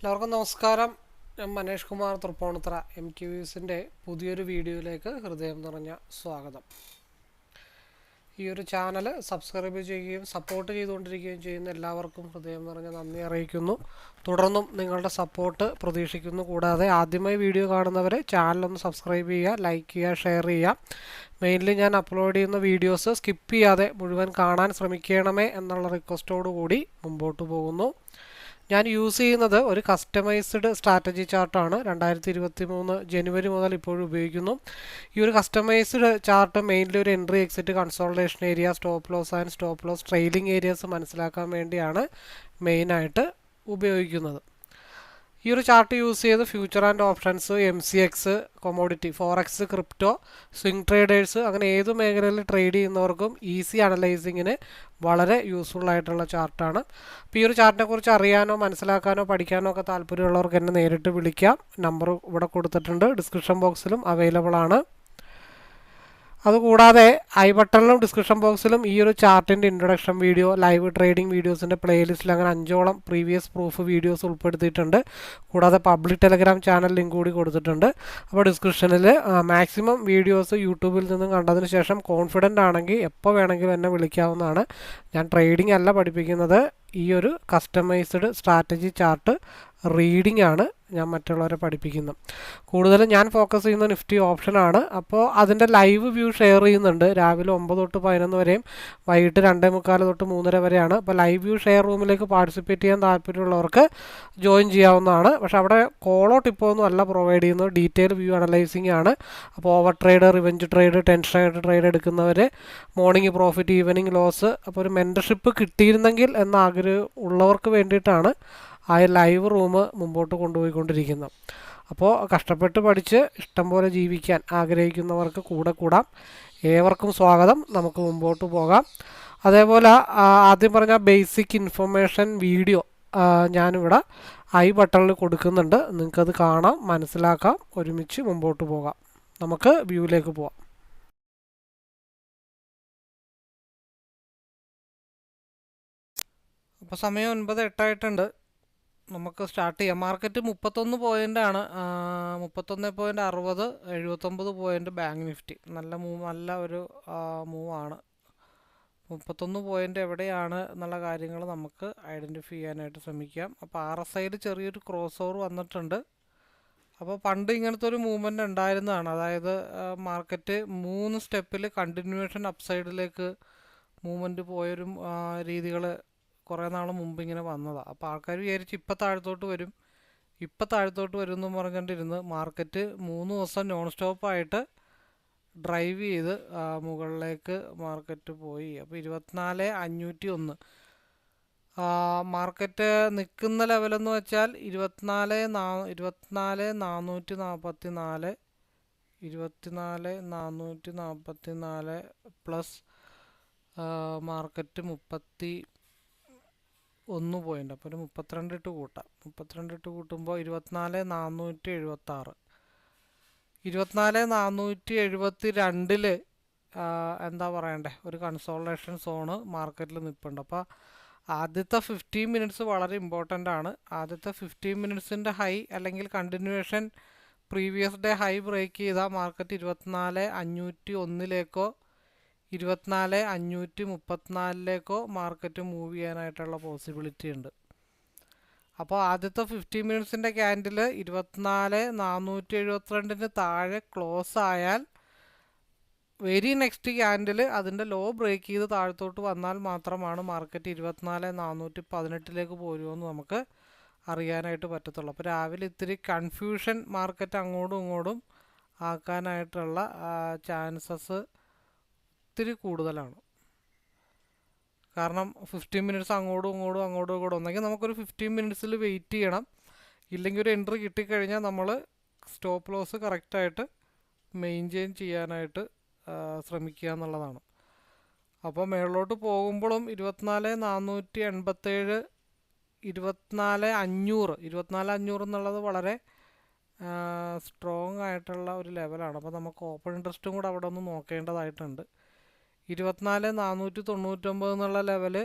എല്ലാവർക്കും നമസ്കാരം. ഞാൻ മനേഷ് കുമാർ തൃപ്പൂണിത്തുറ MTVസിൻ്റെ പുതിയൊരു വീഡിയോയിലേക്ക് ഹൃദയം നിറഞ്ഞ സ്വാഗതം. ഈ ഒരു ചാനൽ സബ്സ്ക്രൈബ് ചെയ്യുകയും സപ്പോർട്ട് ചെയ്തുകൊണ്ടിരിക്കുകയും ചെയ്യുന്ന എല്ലാവർക്കും ഹൃദയം നിറഞ്ഞ നന്ദി അറിയിക്കുന്നു. തുടർന്നും നിങ്ങളുടെ സപ്പോർട്ട് പ്രതീക്ഷിക്കുന്നു. കൂടാതെ ആദ്യമായി വീഡിയോ കാണുന്നവരെ ചാനലൊന്ന് സബ്സ്ക്രൈബ് ചെയ്യുക, ലൈക്ക് ചെയ്യുക, ഷെയർ ചെയ്യുക. മെയിൻലി ഞാൻ അപ്ലോഡ് ചെയ്യുന്ന വീഡിയോസ് സ്കിപ്പ് ചെയ്യാതെ മുഴുവൻ കാണാൻ ശ്രമിക്കണമേ എന്നുള്ള റിക്വസ്റ്റോടു കൂടി മുമ്പോട്ട് പോകുന്നു. ഞാൻ യൂസ് ചെയ്യുന്നത് ഒരു കസ്റ്റമൈസ്ഡ് സ്ട്രാറ്റജി ചാർട്ടാണ്. 2023 ജനുവരി മുതൽ ഇപ്പോഴും ഉപയോഗിക്കുന്നു. ഈ ഒരു കസ്റ്റമൈസ്ഡ് ചാർട്ട് മെയിൻലി ഒരു entry, exit, consultation area, stop loss and stop loss trailing areas മനസ്സിലാക്കാൻ വേണ്ടിയാണ് മെയിനായിട്ട് ഉപയോഗിക്കുന്നത്. ഈ ഒരു ചാർട്ട് യൂസ് ചെയ്ത് future and options, MCX, commodity, forex, crypto, swing traders അങ്ങനെ ഏത് മേഖലയിൽ ട്രേഡ് ചെയ്യുന്നവർക്കും ഈസി അനലൈസിങ്ങിന് വളരെ യൂസ്ഫുൾ ആയിട്ടുള്ള ചാർട്ടാണ്. അപ്പോൾ ഈ ഒരു ചാർട്ടിനെ കുറിച്ച് അറിയാനോ മനസ്സിലാക്കാനോ പഠിക്കാനോ ഒക്കെ താല്പര്യമുള്ളവർക്ക് എന്നെ നേരിട്ട് വിളിക്കാം. നമ്പർ ഇവിടെ കൊടുത്തിട്ടുണ്ട്, ഡിസ്ക്രിപ്ഷൻ ബോക്സിലും അവൈലബിൾ ആണ്. അതുകൂടാതെ ഐ ബട്ടണിലും ഡിസ്ക്രിപ്ഷൻ ബോക്സിലും ഈ ഒരു ചാർട്ടിൻ്റെ ഇൻട്രൊഡക്ഷൻ വീഡിയോ, ലൈവ് ട്രേഡിംഗ് വീഡിയോസിൻ്റെ പ്ലേലിസ്റ്റിൽ അങ്ങനെ 5ഓളം പ്രീവിയസ് പ്രൂഫ് വീഡിയോസ് ഉൾപ്പെടുത്തിയിട്ടുണ്ട്. കൂടാതെ പബ്ലിക് ടെലഗ്രാം ചാനൽ ലിങ്ക് കൂടി കൊടുത്തിട്ടുണ്ട്. അപ്പോൾ ഡിസ്ക്രിപ്ഷനിൽ മാക്സിമം വീഡിയോസ് യൂട്യൂബിൽ നിന്നും കണ്ടതിന് ശേഷം കോൺഫിഡൻ്റ് ആണെങ്കിൽ എപ്പോൾ വേണമെങ്കിലും എന്നെ വിളിക്കാവുന്നതാണ്. ഞാൻ ട്രേഡിംഗ് അല്ല പഠിപ്പിക്കുന്നത്, ഈ ഒരു കസ്റ്റമൈസ്ഡ് സ്ട്രാറ്റജി ചാർട്ട് റീഡിംഗ് ആണ് ഞാൻ മറ്റുള്ളവരെ പഠിപ്പിക്കുന്നത്. കൂടുതലും ഞാൻ ഫോക്കസ് ചെയ്യുന്ന നിഫ്റ്റി ഓപ്ഷനാണ്. അപ്പോൾ അതിൻ്റെ ലൈവ് വ്യൂ ഷെയർ ചെയ്യുന്നുണ്ട്. രാവിലെ 9 തൊട്ട് 11 വരെയും വൈകിട്ട് 2:45 തൊട്ട് 3:30 വരെയാണ്. അപ്പോൾ ലൈവ് വ്യൂ ഷെയർ റൂമിലേക്ക് പാർട്ടിസിപ്പേറ്റ് ചെയ്യാൻ താല്പര്യമുള്ളവർക്ക് ജോയിൻ ചെയ്യാവുന്നതാണ്. പക്ഷേ അവിടെ കോളോ ടിപ്പോ ഒന്നും അല്ല പ്രൊവൈഡ് ചെയ്യുന്നത്, ഡീറ്റെയിൽ വ്യൂ അനലൈസിങ് ആണ്. അപ്പോൾ over trade, revenge trade, tension ആയിട്ട് ട്രേഡ് എടുക്കുന്നവർ, മോർണിംഗ് പ്രോഫിറ്റ്, ഈവനിങ് ലോസ്, അപ്പോൾ ഒരു മെൻറ്റർഷിപ്പ് കിട്ടിയിരുന്നെങ്കിൽ എന്ന ആഗ്രഹം ഉള്ളവർക്ക് വേണ്ടിയിട്ടാണ് ആ ലൈവ് റൂം മുമ്പോട്ട് കൊണ്ടുപോയിക്കൊണ്ടിരിക്കുന്നത്. അപ്പോൾ കഷ്ടപ്പെട്ട് പഠിച്ച് ഇഷ്ടം പോലെ ജീവിക്കാൻ ആഗ്രഹിക്കുന്നവർക്ക് കൂടെ കൂടാം. ഏവർക്കും സ്വാഗതം. നമുക്ക് മുമ്പോട്ട് പോകാം. അതേപോലെ ആദ്യം പറഞ്ഞ ബേസിക് ഇൻഫർമേഷൻ വീഡിയോ ഞാനിവിടെ ഐ ബട്ടണിൽ കൊടുക്കുന്നുണ്ട്. നിങ്ങൾക്കത് കാണാം, മനസ്സിലാക്കാം, ഒരുമിച്ച് മുമ്പോട്ട് പോകാം. നമുക്ക് വ്യൂവിലേക്ക് പോകാം. അപ്പോൾ സമയം 9:08 നമുക്ക് സ്റ്റാർട്ട് ചെയ്യാം. മാർക്കറ്റ് 31 പോയിൻ്റാണ്, 31.60, 79 പോയിൻ്റ് ബാങ്ക് നിഫ്റ്റി. നല്ല ഒരു മൂവാണ്. 31 പോയിൻ്റ് എവിടെയാണ് എന്നുള്ള കാര്യങ്ങൾ നമുക്ക് ഐഡൻറ്റിഫൈ ചെയ്യാനായിട്ട് ശ്രമിക്കാം. അപ്പോൾ RSIയിൽ ചെറിയൊരു ക്രോസ് ഓവർ വന്നിട്ടുണ്ട്. അപ്പോൾ പണ്ട് ഇങ്ങനത്തെ ഒരു മൂവ്മെൻറ്റ് ഉണ്ടായിരുന്നതാണ്. അതായത് മാർക്കറ്റ് 3 സ്റ്റെപ്പിൽ കണ്ടിന്യൂവേഷൻ അപ്സൈഡിലേക്ക് മൂവ്മെൻറ്റ് പോയൊരു രീതികൾ കുറേ നാൾ മുമ്പ് ഇങ്ങനെ വന്നതാണ്. അപ്പോൾ ആൾക്കാർ വിചാരിച്ച് ഇപ്പം താഴത്തോട്ട് വരും എന്ന് പറഞ്ഞുകൊണ്ടിരുന്ന് മാർക്കറ്റ് 3 ദിവസം നോൺ സ്റ്റോപ്പായിട്ട് ഡ്രൈവ് ചെയ്ത് മുകളിലേക്ക് മാർക്കറ്റ് പോയി. അപ്പോൾ 24,501 മാർക്കറ്റ് നിൽക്കുന്ന ലെവലെന്ന് വെച്ചാൽ 24,444 പ്ലസ് മാർക്കറ്റ് 31 പോയിൻ്റ്. അപ്പോൾ ഒരു 32 ഇട്ട് കൂട്ടാം. 32 ഇട്ട് കൂട്ടുമ്പോൾ 24,476. 24,472 എന്താ പറയണ്ടേ, ഒരു കൺസോൾട്ടേഷൻ സോണ് മാർക്കറ്റിൽ നിൽപ്പുണ്ട്. അപ്പോൾ ആദ്യത്തെ 15 മിനിറ്റ്സ് വളരെ ഇമ്പോർട്ടൻ്റ് ആണ്. ആദ്യത്തെ 15 മിനിറ്റ്സിൻ്റെ ഹൈ അല്ലെങ്കിൽ continuation previous day high break ചെയ്താൽ മാർക്കറ്റ് 24,501 24,534 മാർക്കറ്റ് മൂവ് ചെയ്യാനായിട്ടുള്ള പോസിബിലിറ്റി ഉണ്ട്. അപ്പോൾ ആദ്യത്തെ 15 മിനിറ്റ്സിൻ്റെ ക്യാൻഡിൽ 24,472 താഴെ ക്ലോസ് ആയാൽ വെരി നെക്സ്റ്റ് ക്യാൻഡിൽ അതിൻ്റെ ലോ ബ്രേക്ക് ചെയ്ത് താഴത്തോട്ട് വന്നാൽ മാത്രമാണ് മാർക്കറ്റ് 24,418 പോരുമെന്ന് നമുക്ക് അറിയാനായിട്ട് പറ്റത്തുള്ളൂ. അപ്പോൾ രാവിലെ ഇത്തിരി കൺഫ്യൂഷൻ മാർക്കറ്റ് അങ്ങോട്ടും ഇങ്ങോട്ടും ആക്കാനായിട്ടുള്ള ചാൻസസ് ഒത്തിരി കൂടുതലാണ്. കാരണം 15 മിനിറ്റ്സ് അങ്ങോട്ടും ഇങ്ങോട്ടും ഒന്നെങ്കിൽ നമുക്കൊരു 15 മിനിറ്റ്സിൽ വെയിറ്റ് ചെയ്യണം, ഇല്ലെങ്കിൽ ഒരു എൻട്രി കിട്ടിക്കഴിഞ്ഞാൽ നമ്മൾ സ്റ്റോപ്പ് ലോസ് കറക്റ്റായിട്ട് മെയിൻറ്റെയിൻ ചെയ്യാനായിട്ട് ശ്രമിക്കുക എന്നുള്ളതാണ്. അപ്പോൾ മേളിലോട്ട് പോകുമ്പോഴും 24,487, 24,500 എന്നുള്ളത് വളരെ സ്ട്രോങ് ആയിട്ടുള്ള ഒരു ലെവലാണ്. അപ്പോൾ നമുക്ക് ഓപ്പൺ ഇൻട്രസ്റ്റും കൂടെ അവിടെ ഒന്ന് നോക്കേണ്ടതായിട്ടുണ്ട്. 24,499 എന്നുള്ള ലെവല്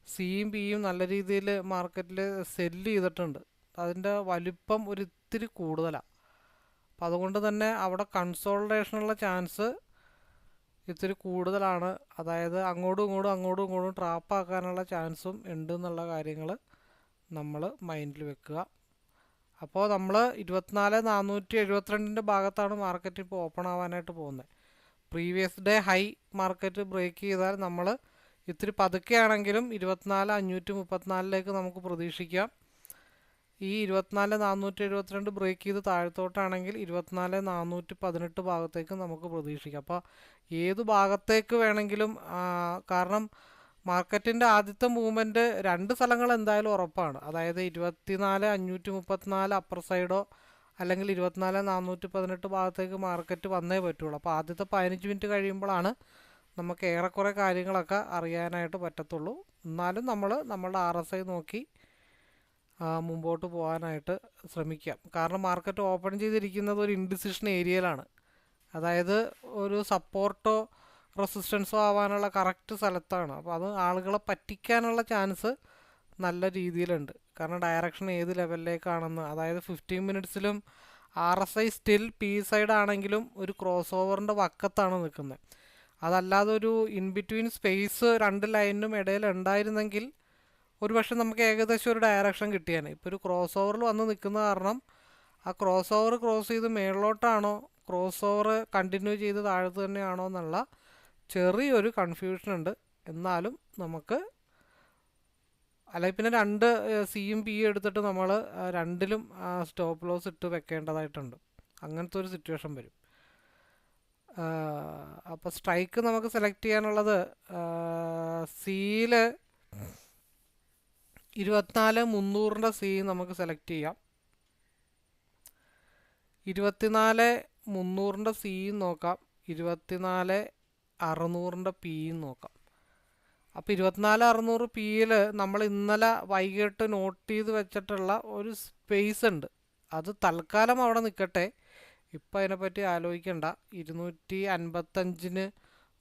സിയും പിയും നല്ല രീതിയിൽ മാർക്കറ്റിൽ സെല്ല് ചെയ്തിട്ടുണ്ട്. അതിൻ്റെ വലിപ്പം ഒരിത്തിരി കൂടുതലാണ്. അപ്പോൾ അതുകൊണ്ട് തന്നെ അവിടെ കൺസോൾട്ടേഷനുള്ള ചാൻസ് ഇത്തിരി കൂടുതലാണ്. അതായത് അങ്ങോട്ടും ഇങ്ങോട്ടും ട്രാപ്പാക്കാനുള്ള ചാൻസും ഉണ്ട് എന്നുള്ള കാര്യങ്ങൾ നമ്മൾ മൈൻഡിൽ വെക്കുക. അപ്പോൾ നമ്മൾ 24,472 ഭാഗത്താണ് മാർക്കറ്റ് ഇപ്പോൾ ഓപ്പൺ ആവാനായിട്ട് പോകുന്നത്. Previous day high market break ചെയ്താൽ നമ്മൾ ഇത്തിരി പതുക്കെയാണെങ്കിലും 24,534 നമുക്ക് പ്രതീക്ഷിക്കാം. ഈ 24,472 ബ്രേക്ക് ചെയ്ത് താഴത്തോട്ടാണെങ്കിൽ 24,418 ഭാഗത്തേക്ക് നമുക്ക് പ്രതീക്ഷിക്കാം. അപ്പോൾ ഏത് ഭാഗത്തേക്ക് വേണമെങ്കിലും, കാരണം മാർക്കറ്റിൻ്റെ ആദ്യത്തെ മൂവ്മെൻറ്റ് 2 സ്ഥലങ്ങൾ എന്തായാലും ഉറപ്പാണ്. അതായത് 24,534 അപ്പർ സൈഡോ അല്ലെങ്കിൽ 24,418 ഭാഗത്തേക്ക് മാർക്കറ്റ് വന്നേ പറ്റുള്ളൂ. അപ്പോൾ ആദ്യത്തെ 15 മിനിറ്റ് കഴിയുമ്പോഴാണ് നമുക്ക് ഏറെക്കുറെ കാര്യങ്ങളൊക്കെ അറിയാനായിട്ട് പറ്റത്തുള്ളൂ. എന്നാലും നമ്മളുടെ RSI നോക്കി മുമ്പോട്ട് പോകാനായിട്ട് ശ്രമിക്കാം. കാരണം മാർക്കറ്റ് ഓപ്പൺ ചെയ്തിരിക്കുന്നത് ഒരു ഇൻഡിസിഷൻ ഏരിയയിലാണ്. അതായത് ഒരു സപ്പോർട്ടോ റെസിസ്റ്റൻസോ ആവാനുള്ള കറക്റ്റ് സ്ഥലത്താണ്. അപ്പോൾ അത് ആളുകളെ പറ്റിക്കാനുള്ള ചാൻസ് നല്ല രീതിയിലുണ്ട്. കാരണം ഡയറക്ഷൻ ഏത് ലെവലിലേക്കാണെന്ന്, അതായത് 15 മിനിറ്റ്സിലും RSI സ്റ്റിൽ പി സൈഡ് ആണെങ്കിലും ഒരു ക്രോസ് ഓവറിൻ്റെ വക്കത്താണ് നിൽക്കുന്നത്. അതല്ലാതെ ഒരു ഇൻ ബിറ്റ്വീൻ സ്പേസ് 2 ലൈനിനും ഇടയിൽ ഉണ്ടായിരുന്നെങ്കിൽ ഒരു പക്ഷേ നമുക്ക് ഏകദേശം ഒരു ഡയറക്ഷൻ കിട്ടിയാണ്. ഇപ്പോൾ ഒരു ക്രോസ് ഓവറിൽ വന്ന് നിൽക്കുന്ന കാരണം ആ ക്രോസ് ഓവർ ക്രോസ് ചെയ്ത് മേളിലോട്ടാണോ, ക്രോസ് ഓവർ കണ്ടിന്യൂ ചെയ്ത് താഴത്ത് തന്നെയാണോ എന്നുള്ള ചെറിയൊരു കൺഫ്യൂഷൻ ഉണ്ട്. എന്നാലും നമുക്ക് അല്ലെങ്കിൽ പിന്നെ 2 സിയും പിയും എടുത്തിട്ട് നമ്മൾ 2ലും സ്റ്റോപ്പ് ലോസ് ഇട്ട് വെക്കേണ്ടതായിട്ടുണ്ട്. അങ്ങനത്തെ ഒരു സിറ്റുവേഷൻ വരും. അപ്പോൾ സ്ട്രൈക്ക് നമുക്ക് സെലക്ട് ചെയ്യാനുള്ളത് സിയിൽ 24,300 സി നമുക്ക് സെലക്ട് ചെയ്യാം. 24,300 സിയും നോക്കാം, 24,600 പിയും നോക്കാം. അപ്പോൾ 24,600 പിയിൽ നമ്മൾ ഇന്നലെ വൈകിട്ട് നോട്ട് ചെയ്ത് വെച്ചിട്ടുള്ള ഒരു സ്പേസ് ഉണ്ട്. അത് തൽക്കാലം അവിടെ നിൽക്കട്ടെ, ഇപ്പം അതിനെപ്പറ്റി ആലോചിക്കണ്ട. 255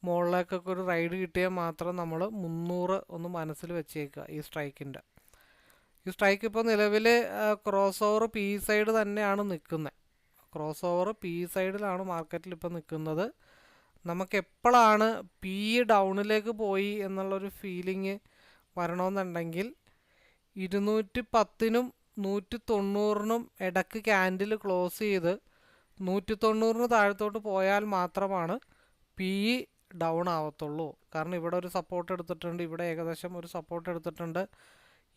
മുകളിലേക്കൊക്കെ ഒരു റൈഡ് കിട്ടിയാൽ മാത്രം നമ്മൾ 300 ഒന്ന് മനസ്സിൽ വെച്ചേക്കുക. ഈ സ്ട്രൈക്ക് ഇപ്പോൾ നിലവിൽ ക്രോസ് ഓവർ പി സൈഡ് തന്നെയാണ് നിൽക്കുന്നത്. ക്രോസ് ഓവർ പി സൈഡിലാണ് മാർക്കറ്റിൽ ഇപ്പോൾ നിൽക്കുന്നത്. നമുക്ക് എപ്പോഴാണ് പി ഡൗണിലേക്ക് പോയി എന്നുള്ളൊരു ഫീലിംഗ് വരണമെന്നുണ്ടെങ്കിൽ 210നും 190നും ഇടയ്ക്ക് ക്യാൻഡിൽ ക്ലോസ് ചെയ്ത് 190 താഴത്തോട്ട് പോയാൽ മാത്രമാണ് പി ഡൗൺ ആവത്തുള്ളൂ. കാരണം ഇവിടെ ഒരു സപ്പോർട്ട് എടുത്തിട്ടുണ്ട്, ഇവിടെ ഏകദേശം ഒരു സപ്പോർട്ട് എടുത്തിട്ടുണ്ട്.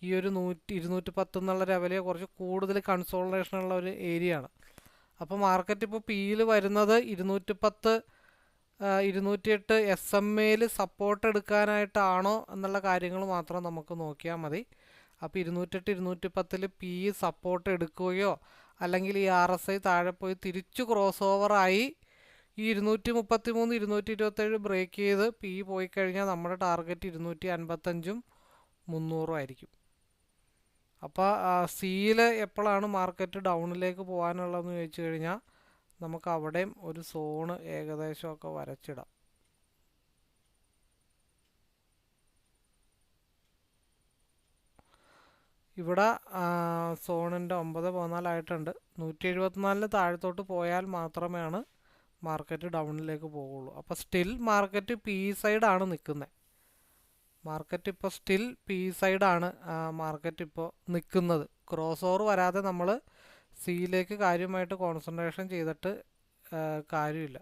ഈ ഒരു 210 എന്നുള്ള ലെവലിൽ കുറച്ച് കൂടുതൽ കൺസോൾട്ടേഷനുള്ള ഒരു ഏരിയ ആണ്. അപ്പോൾ മാർക്കറ്റ് ഇപ്പോൾ പിയിൽ വരുന്നത് 210, 208 SMA സപ്പോർട്ട് എടുക്കാനായിട്ടാണോ എന്നുള്ള കാര്യങ്ങൾ മാത്രം നമുക്ക് നോക്കിയാൽ മതി. അപ്പോൾ 208, 210 പി സപ്പോർട്ട് എടുക്കുകയോ അല്ലെങ്കിൽ ഈ RSI താഴെ പോയി തിരിച്ചു ക്രോസ് ഓവറായി ഈ 233, 227 ബ്രേക്ക് ചെയ്ത് പി പോയി കഴിഞ്ഞാൽ നമ്മുടെ ടാർഗറ്റ് 255ഉം 300ഉം ആയിരിക്കും. അപ്പോൾ സിയിൽ എപ്പോഴാണ് മാർക്കറ്റ് ഡൗണിലേക്ക് പോകാനുള്ളതെന്ന് ചോദിച്ചു കഴിഞ്ഞാൽ നമുക്ക് അവിടെയും ഒരു സോണ് ഏകദേശമൊക്കെ വരച്ചിടാം. ഇവിടെ സോണിൻ്റെ 9.14 ആയിട്ടുണ്ട്. 174 താഴത്തോട്ട് പോയാൽ മാത്രമേ മാർക്കറ്റ് ഡൗണിലേക്ക് പോകുള്ളൂ. അപ്പോൾ സ്റ്റിൽ മാർക്കറ്റ് പി സൈഡാണ് നിൽക്കുന്നത്. മാർക്കറ്റ് ഇപ്പോൾ സ്റ്റിൽ പി സൈഡാണ് മാർക്കറ്റ് ഇപ്പോൾ നിൽക്കുന്നത്. ക്രോസ് ഓവർ വരാതെ നമ്മൾ സിയിലേക്ക് കാര്യമായിട്ട് കോൺസെൻട്രേഷൻ ചെയ്തിട്ട് കാര്യമില്ല.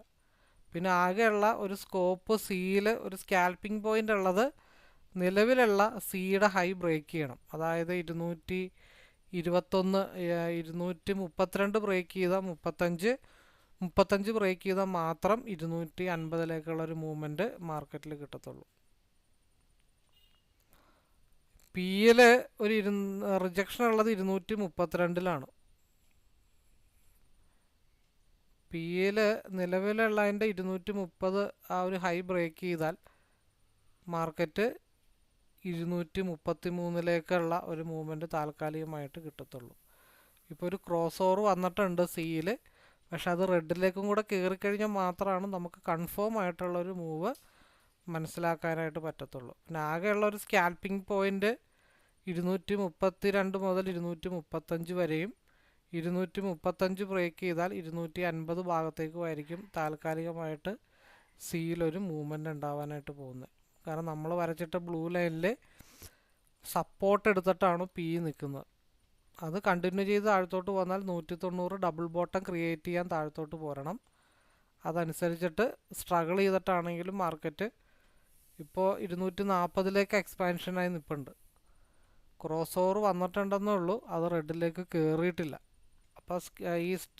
പിന്നെ ആകെയുള്ള ഒരു സ്കോപ്പ് സിയിൽ ഒരു സ്കാൽപ്പിംഗ് പോയിൻ്റ് ഉള്ളത് നിലവിലുള്ള സിയുടെ ഹൈ ബ്രേക്ക് ചെയ്യണം. അതായത് 221, 232 ബ്രേക്ക് ചെയ്താൽ 35 ബ്രേക്ക് ചെയ്താൽ മാത്രം 250 ഒരു മൂവ്മെൻറ്റ് മാർക്കറ്റിൽ കിട്ടത്തുള്ളൂ. പിയിൽ ഒരു റിജക്ഷൻ ഉള്ളത് 232 പിയിൽ നിലവിലുള്ളതിൻ്റെ 230 ആ ഒരു ഹൈ ബ്രേക്ക് ചെയ്താൽ മാർക്കറ്റ് 233 ഒരു മൂവ്മെൻറ്റ് താൽക്കാലികമായിട്ട് കിട്ടത്തുള്ളൂ. ഇപ്പോൾ ഒരു ക്രോസ് ഓവർ വന്നിട്ടുണ്ട് സിയിൽ, പക്ഷെ അത് റെഡിലേക്കും കൂടെ കയറിക്കഴിഞ്ഞാൽ മാത്രമാണ് നമുക്ക് കൺഫേം ആയിട്ടുള്ളൊരു മൂവ് മനസ്സിലാക്കാനായിട്ട് പറ്റത്തുള്ളൂ. പിന്നെ ആകെയുള്ള ഒരു സ്കാൽപ്പിംഗ് പോയിൻ്റ് 232 മുതൽ 235 വരെയും 235 ബ്രേക്ക് ചെയ്താൽ 250 ഭാഗത്തേക്കുമായിരിക്കും താൽക്കാലികമായിട്ട് സിയിലൊരു മൂവ്മെൻ്റ് ഉണ്ടാവാനായിട്ട് പോകുന്നത്. കാരണം നമ്മൾ വരച്ചിട്ട ബ്ലൂ ലൈനിൽ സപ്പോർട്ട് എടുത്തിട്ടാണ് പി നിൽക്കുന്നത്. അത് കണ്ടിന്യൂ ചെയ്ത് താഴത്തോട്ട് വന്നാൽ 190 ഡബിൾ ബോട്ടം ക്രിയേറ്റ് ചെയ്യാൻ താഴത്തോട്ട് പോരണം. അതനുസരിച്ചിട്ട് സ്ട്രഗിൾ ചെയ്തിട്ടാണെങ്കിലും മാർക്കറ്റ് ഇപ്പോൾ 240ലേക്ക് എക്സ്പാൻഷനായി നിൽപ്പുണ്ട്. ക്രോസ് ഓവർ വന്നിട്ടുണ്ടെന്നേ ഉള്ളൂ, അത് റെഡിലേക്ക് കയറിയിട്ടില്ല. അപ്പോൾ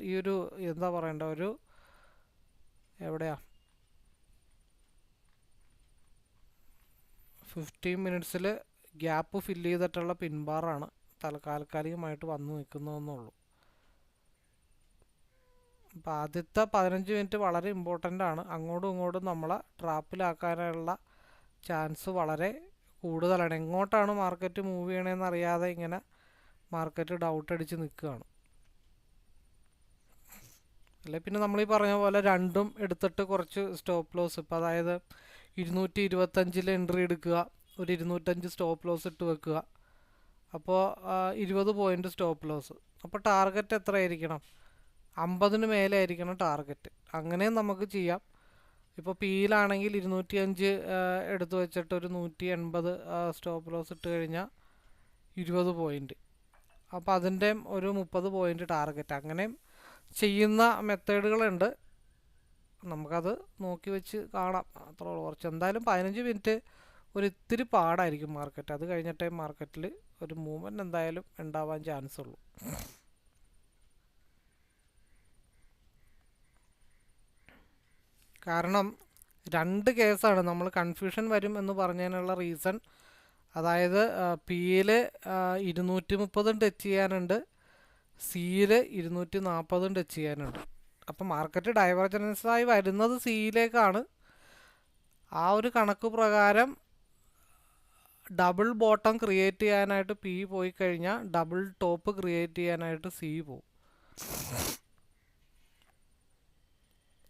ഈ ഒരു എന്താ പറയണ്ട, ഒരു എവിടെയാ 15 മിനിറ്റ്സിൽ ഗ്യാപ്പ് ഫില്ല് ചെയ്തിട്ടുള്ള പിൻബാറാണ് താൽക്കാലികമായിട്ട് വന്നു നിൽക്കുന്നതെന്നുള്ളൂ. അപ്പോൾ ആദ്യത്തെ 15 മിനിറ്റ് വളരെ ഇമ്പോർട്ടൻ്റ് ആണ്. അങ്ങോട്ടും ഇങ്ങോട്ടും നമ്മളെ ട്രാപ്പിലാക്കാനുള്ള ചാൻസ് വളരെ കൂടുതലാണ്. എങ്ങോട്ടാണ് മാർക്കറ്റ് മൂവ് ചെയ്യണമെന്ന് അറിയാതെ ഇങ്ങനെ മാർക്കറ്റ് ഡൗട്ട് അടിച്ച് നിൽക്കുകയാണ്. അല്ലെ പിന്നെ നമ്മൾ ഈ പറഞ്ഞ പോലെ രണ്ടും എടുത്തിട്ട് കുറച്ച് സ്റ്റോപ്പ് ലോസ്, ഇപ്പോൾ അതായത് 225 എൻട്രി എടുക്കുക, ഒരു 205 സ്റ്റോപ്പ് ലോസ് ഇട്ട് വെക്കുക. അപ്പോൾ 20 പോയിൻ്റ് സ്റ്റോപ്പ് ലോസ്. അപ്പോൾ ടാർഗറ്റ് എത്ര ആയിരിക്കണം? 50 മേലെ ആയിരിക്കണം ടാർഗറ്റ്. അങ്ങനെയും നമുക്ക് ചെയ്യാം. ഇപ്പോൾ പിയിലാണെങ്കിൽ 205 എടുത്തു വെച്ചിട്ട് ഒരു 180 സ്റ്റോപ്പ് ലോസ് ഇട്ട് കഴിഞ്ഞാൽ 20 പോയിൻ്റ്. അപ്പോൾ അതിൻ്റെ ഒരു 30 പോയിൻ്റ് ടാർഗറ്റ്. അങ്ങനെയും ചെയ്യുന്ന മെത്തേഡുകളുണ്ട്. നമുക്കത് നോക്കി വെച്ച് കാണാം, അത്രേ ഉള്ളൂ. കുറച്ച് എന്തായാലും 15 മിനിറ്റ് ഒരു ഇത്തിരി പാടായിരിക്കും മാർക്കറ്റ്. അത് കഴിഞ്ഞിട്ടേ മാർക്കറ്റിൽ ഒരു മൂവ്മെൻറ്റ് എന്തായാലും ഉണ്ടാവാൻ ചാൻസ് ഉള്ളൂ. കാരണം രണ്ട് കേസാണ്. നമ്മൾ കൺഫ്യൂഷൻ വരും എന്ന് പറഞ്ഞതിനുള്ള റീസൺ, അതായത് പിയിൽ 230 ടച്ച് ചെയ്യാനുണ്ട്, സിയിൽ 240 ടച്ച് ചെയ്യാനുണ്ട്. അപ്പം മാർക്കറ്റ് ഡൈവർജൻസായി വരുന്നത് സിയിലേക്കാണ്. ആ ഒരു കണക്ക് പ്രകാരം ഡബിൾ ബോട്ടം ക്രിയേറ്റ് ചെയ്യാനായിട്ട് പി പോയി കഴിഞ്ഞാൽ ഡബിൾ ടോപ്പ് ക്രിയേറ്റ് ചെയ്യാനായിട്ട് സി പോകും.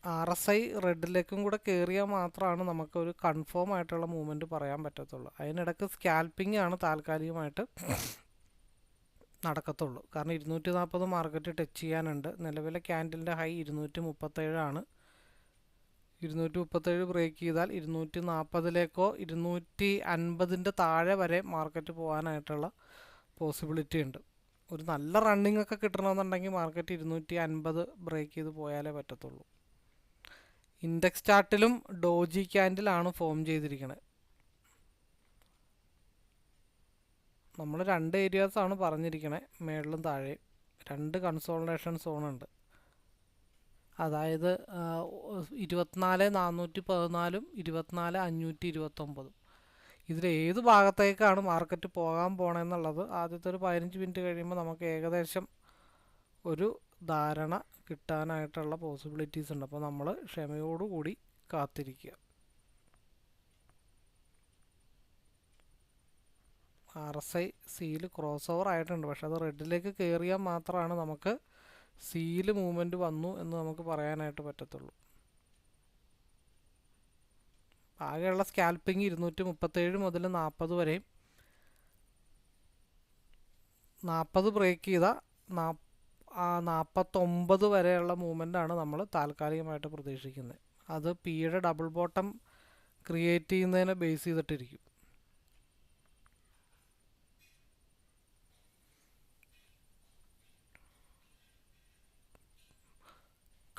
RSI റെഡിലേക്കും കൂടെ കയറിയാൽ മാത്രമാണ് നമുക്കൊരു കൺഫേം ആയിട്ടുള്ള മൂവ്മെൻറ്റ് പറയാൻ പറ്റത്തുള്ളൂ. അതിനിടയ്ക്ക് സ്കാൽപ്പിംഗ് ആണ് താൽക്കാലികമായിട്ട് നടക്കത്തുള്ളൂ. കാരണം 240 മാർക്കറ്റ് ടച്ച് ചെയ്യാനുണ്ട്. നിലവിലെ ക്യാൻഡലിൻ്റെ ഹൈ 237 ആണ്. 237 ബ്രേക്ക് ചെയ്താൽ 240ലേക്കോ 250 താഴെ വരെ മാർക്കറ്റ് പോകാനായിട്ടുള്ള പോസിബിലിറ്റി ഉണ്ട്. ഒരു നല്ല റണ്ണിങ് ഒക്കെ കിട്ടണമെന്നുണ്ടെങ്കിൽ മാർക്കറ്റ് 250 ബ്രേക്ക് ചെയ്ത് പോയാലേ പറ്റത്തുള്ളൂ. ഇൻഡെക്സ് ചാർട്ടിലും ഡോജി ക്യാൻഡിലാണ് ഫോം ചെയ്തിരിക്കുന്നത്. നമ്മൾ രണ്ട് ഏരിയാസാണ് പറഞ്ഞിരിക്കുന്നത്, മേളിലും താഴെയും. രണ്ട് കൺസോളിഡേഷൻ സോണുണ്ട്. അതായത് 24,414 24,529. ഇതിലേത് ഭാഗത്തേക്കാണ് മാർക്കറ്റ് പോകാൻ പോകണമെന്നുള്ളത് ആദ്യത്തെ ഒരു 15 മിനിറ്റ് കഴിയുമ്പോൾ നമുക്ക് ഏകദേശം ഒരു ധാരണ കിട്ടാനായിട്ടുള്ള പോസിബിലിറ്റീസ് ഉണ്ട്. അപ്പോൾ നമ്മൾ ക്ഷമയോടുകൂടി കാത്തിരിക്കുക. RSI സിയിൽ ക്രോസ് ഓവർ ആയിട്ടുണ്ട്, പക്ഷെ അത് റെഡിലേക്ക് കയറിയാൽ മാത്രമാണ് നമുക്ക് സിയിൽ മൂവ്മെൻറ്റ് വന്നു എന്ന് നമുക്ക് പറയാനായിട്ട് പറ്റത്തുള്ളൂ. ആകെയുള്ള സ്കാൽപ്പിംഗ് 237 മുതൽ 40 വരെയും 40 ബ്രേക്ക് ചെയ്ത 49 വരെയുള്ള മൂവ്മെൻ്റാണ് നമ്മൾ താൽക്കാലികമായിട്ട് പ്രതീക്ഷിക്കുന്നത്. അത് പിയുടെ ഡബിൾ ബോട്ടം ക്രിയേറ്റ് ചെയ്യുന്നതിനെ ബേസ് ചെയ്തിട്ടിരിക്കും.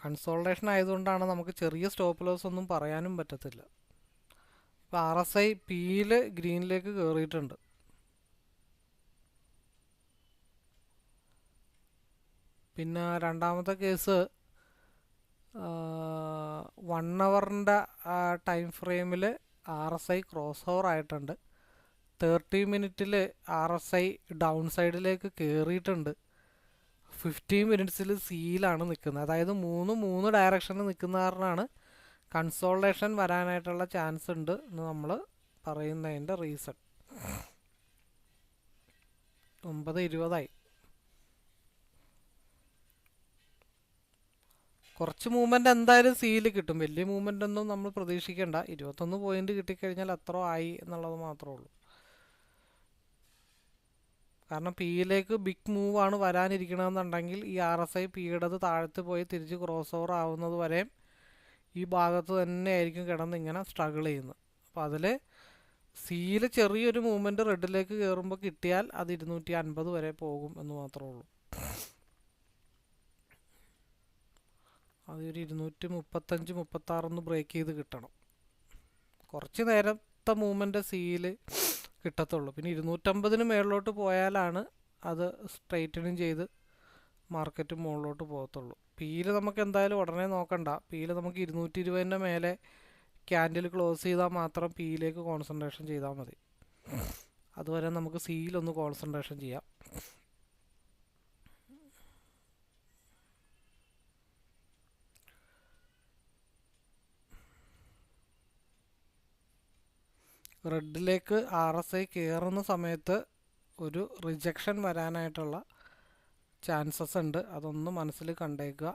കൺസോൾട്ടേഷൻ ആയതുകൊണ്ടാണ് നമുക്ക് ചെറിയ സ്റ്റോപ്പ് ലോസ് ഒന്നും പറയാനും പറ്റത്തില്ല. ഇപ്പോൾ RSI പിയിൽ ഗ്രീനിലേക്ക് കയറിയിട്ടുണ്ട്. പിന്നെ രണ്ടാമത്തെ കേസ് 1 അവറിൻ്റെ ടൈം ഫ്രെയിമിൽ RSI ക്രോസ് ഓവർ ആയിട്ടുണ്ട്. 30 മിനിറ്റിൽ RSI ഡൗൺ സൈഡിലേക്ക് കയറിയിട്ടുണ്ട്. 15 മിനിറ്റ്സിൽ സിയിലാണ് നിൽക്കുന്നത്. അതായത് 3 ഡയറക്ഷനിൽ നിൽക്കുന്ന കാരണമാണ് കൺസോൾട്ടേഷൻ വരാനായിട്ടുള്ള ചാൻസ് ഉണ്ട് എന്ന് നമ്മൾ പറയുന്നതിൻ്റെ റീസൺ. 9:20 കുറച്ച് മൂവ്മെൻറ്റ് എന്തായാലും സിയിൽ കിട്ടും. വലിയ മൂവ്മെൻ്റ് ഒന്നും നമ്മൾ പ്രതീക്ഷിക്കേണ്ട. 21 പോയിൻ്റ് കിട്ടിക്കഴിഞ്ഞാൽ അത്ര ആയി എന്നുള്ളത് മാത്രമേ ഉള്ളൂ. കാരണം പിയിലേക്ക് ബിഗ് മൂവാണ് വരാനിരിക്കണമെന്നുണ്ടെങ്കിൽ ഈ RSI പിയുടേത് താഴത്ത് പോയി തിരിച്ച് ക്രോസ് ഓവർ ആവുന്നത് വരെയും ഈ ഭാഗത്ത് തന്നെ ആയിരിക്കും കിടന്ന് ഇങ്ങനെ സ്ട്രഗിൾ ചെയ്യുന്നത്. അപ്പോൾ അതിൽ സിയിൽ ചെറിയൊരു മൂവ്മെൻറ്റ് റെഡിലേക്ക് കയറുമ്പോൾ കിട്ടിയാൽ അത് 250 വരെ പോകും എന്ന് മാത്രമേ ഉള്ളൂ. അതൊരു 235-36 ബ്രേക്ക് ചെയ്ത് കിട്ടണം. കുറച്ച് നേരത്തെ മൂവ്മെൻറ്റ് സിയിൽ കിട്ടത്തുള്ളൂ. പിന്നെ 250 മേളിലോട്ട് പോയാലാണ് അത് സ്ട്രൈറ്റനിങ് ചെയ്ത് മാർക്കറ്റ് മുകളിലോട്ട് പോകത്തുള്ളൂ. പിയിൽ നമുക്ക് എന്തായാലും ഉടനെ നോക്കണ്ട. പിയിൽ നമുക്ക് 220 മേലെ ക്യാൻഡിൽ ക്ലോസ് ചെയ്താൽ മാത്രം പിയിലേക്ക് കോൺസെൻട്രേഷൻ ചെയ്താൽ മതി. അതുവരെ നമുക്ക് സിയിലൊന്ന് കോൺസെൻട്രേഷൻ ചെയ്യാം. റെഡിലേക്ക് RSI കയറുന്ന സമയത്ത് ഒരു റിജക്ഷൻ വരാനായിട്ടുള്ള ചാൻസസ് ഉണ്ട്. അതൊന്ന് മനസ്സിൽ കണ്ടേക്കുക.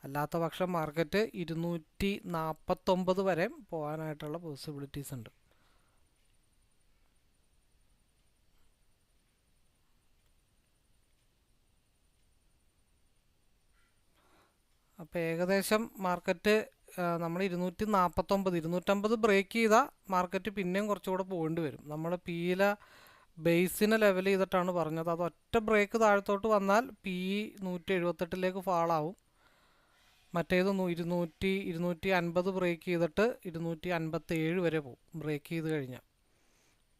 അല്ലാത്ത പക്ഷം മാർക്കറ്റ് 249 വരെ പോകാനായിട്ടുള്ള പോസിബിലിറ്റീസ് ഉണ്ട്. അപ്പോൾ ഏകദേശം മാർക്കറ്റ് നമ്മൾ 249-250 ബ്രേക്ക് ചെയ്താൽ മാർക്കറ്റ് പിന്നെയും കുറച്ചുകൂടെ പോകേണ്ടി വരും. നമ്മൾ പിയിലെ ബേസിനെ ലെവൽ ചെയ്തിട്ടാണ് പറഞ്ഞത്. അത് ഒറ്റ ബ്രേക്ക് താഴത്തോട്ട് വന്നാൽ പി 178 ഫാളാവും. മറ്റേത് 250 ബ്രേക്ക് ചെയ്തിട്ട് 257 വരെ പോകും ബ്രേക്ക് ചെയ്ത് കഴിഞ്ഞാൽ.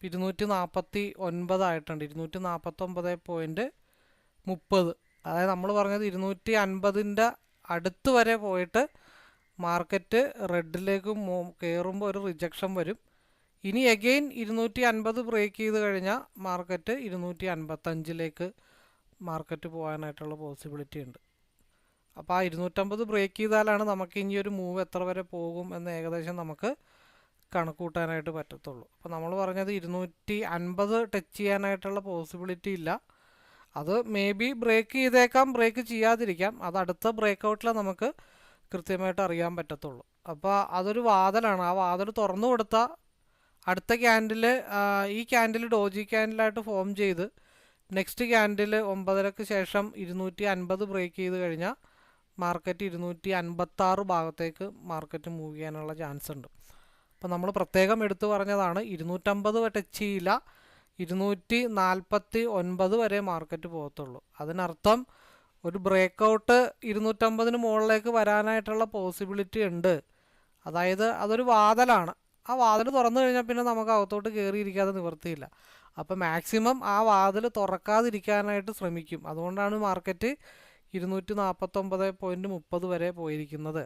249 ആയിട്ടുണ്ട്. 249.30. അതായത് നമ്മൾ പറഞ്ഞത് 250 അടുത്ത് വരെ പോയിട്ട് മാർക്കറ്റ് റെഡിലേക്ക് കയറുമ്പോൾ ഒരു റിജക്ഷൻ വരും. ഇനി അഗെയിൻ 250 ബ്രേക്ക് ചെയ്ത് കഴിഞ്ഞാൽ മാർക്കറ്റ് 255 മാർക്കറ്റ് പോകാനായിട്ടുള്ള പോസിബിലിറ്റി ഉണ്ട്. അപ്പോൾ ആ 250 ബ്രേക്ക് ചെയ്താലാണ് നമുക്ക് ഇനി ഒരു മൂവ് എത്ര വരെ പോകും എന്ന് ഏകദേശം നമുക്ക് കണക്കൂട്ടാനായിട്ട് പറ്റത്തുള്ളൂ. അപ്പോൾ നമ്മൾ പറഞ്ഞത് 250 ടച്ച് ചെയ്യാനായിട്ടുള്ള പോസിബിലിറ്റി ഇല്ല. അത് മേ ബി ബ്രേക്ക് ചെയ്തേക്കാം, ബ്രേക്ക് ചെയ്യാതിരിക്കാം. അത് അടുത്ത ബ്രേക്ക് ഔട്ടിൽ നമുക്ക് കൃത്യമായിട്ട് അറിയാൻ പറ്റത്തുള്ളൂ. അപ്പോൾ അതൊരു വാതിലാണ്. ആ വാതിൽ തുറന്നു കൊടുത്താൽ അടുത്ത ക്യാൻഡിൽ ഈ ക്യാൻഡിൽ ഡോജി ക്യാൻഡിലായിട്ട് ഫോം ചെയ്ത് നെക്സ്റ്റ് ക്യാൻഡിൽ 9:30 ശേഷം 250 ബ്രേക്ക് ചെയ്ത് കഴിഞ്ഞാൽ മാർക്കറ്റ് 256 ഭാഗത്തേക്ക് മാർക്കറ്റ് മൂവ് ചെയ്യാനുള്ള ചാൻസ് ഉണ്ട്. അപ്പോൾ നമ്മൾ പ്രത്യേകം എടുത്തു പറഞ്ഞതാണ് 250 ടച്ച് ചെയ്യില്ല, 249 വരെ മാർക്കറ്റ് പോകത്തുള്ളൂ. അതിനർത്ഥം ഒരു ബ്രേക്ക് ഔട്ട് 250 മുകളിലേക്ക് വരാനായിട്ടുള്ള പോസിബിലിറ്റി ഉണ്ട്. അതായത് അതൊരു വാതിലാണ്. ആ വാതിൽ തുറന്നു കഴിഞ്ഞാൽ പിന്നെ നമുക്ക് അകത്തോട്ട് കയറിയിരിക്കാതെ നിവർത്തിയില്ല. അപ്പോൾ മാക്സിമം ആ വാതിൽ തുറക്കാതിരിക്കാനായിട്ട് ശ്രമിക്കും. അതുകൊണ്ടാണ് മാർക്കറ്റ് 249.30 വരെ പോയിരിക്കുന്നത്.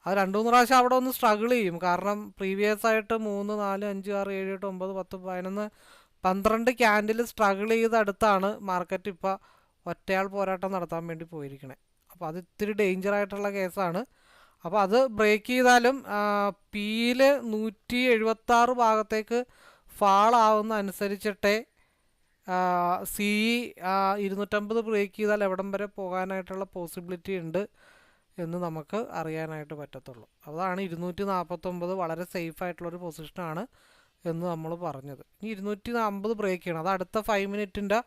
അത് 2-3 പ്രാവശ്യം അവിടെ ഒന്ന് സ്ട്രഗിൾ ചെയ്യും. കാരണം പ്രീവിയസ് ആയിട്ട് 3, 4, 5, 6, 7, 8, 9, 10, 11, 12 ക്യാൻഡിൽ സ്ട്രഗിൾ ചെയ്തടുത്താണ് മാർക്കറ്റ് ഇപ്പോൾ ഒറ്റയാൾ പോരാട്ടം നടത്താൻ വേണ്ടി പോയിരിക്കണേ. അപ്പോൾ അത് ഇത്തിരി ഡേഞ്ചർ ആയിട്ടുള്ള കേസാണ്. അപ്പോൾ അത് ബ്രേക്ക് ചെയ്താലും പിയിൽ 176 ഭാഗത്തേക്ക് ഫാൾ ആവുന്ന അനുസരിച്ചിട്ടേ സി 250 ബ്രേക്ക് ചെയ്താൽ എവിടം വരെ പോകാനായിട്ടുള്ള പോസിബിലിറ്റി ഉണ്ട് എന്ന് നമുക്ക് അറിയാനായിട്ട് പറ്റത്തുള്ളൂ. അതാണ് 249 വളരെ സേഫ് ആയിട്ടുള്ളൊരു പൊസിഷനാണ് എന്ന് നമ്മൾ പറഞ്ഞത്. ഇനി 250 ബ്രേക്ക് ചെയ്യണം. അത് അടുത്ത 5 മിനിറ്റിൻ്റെ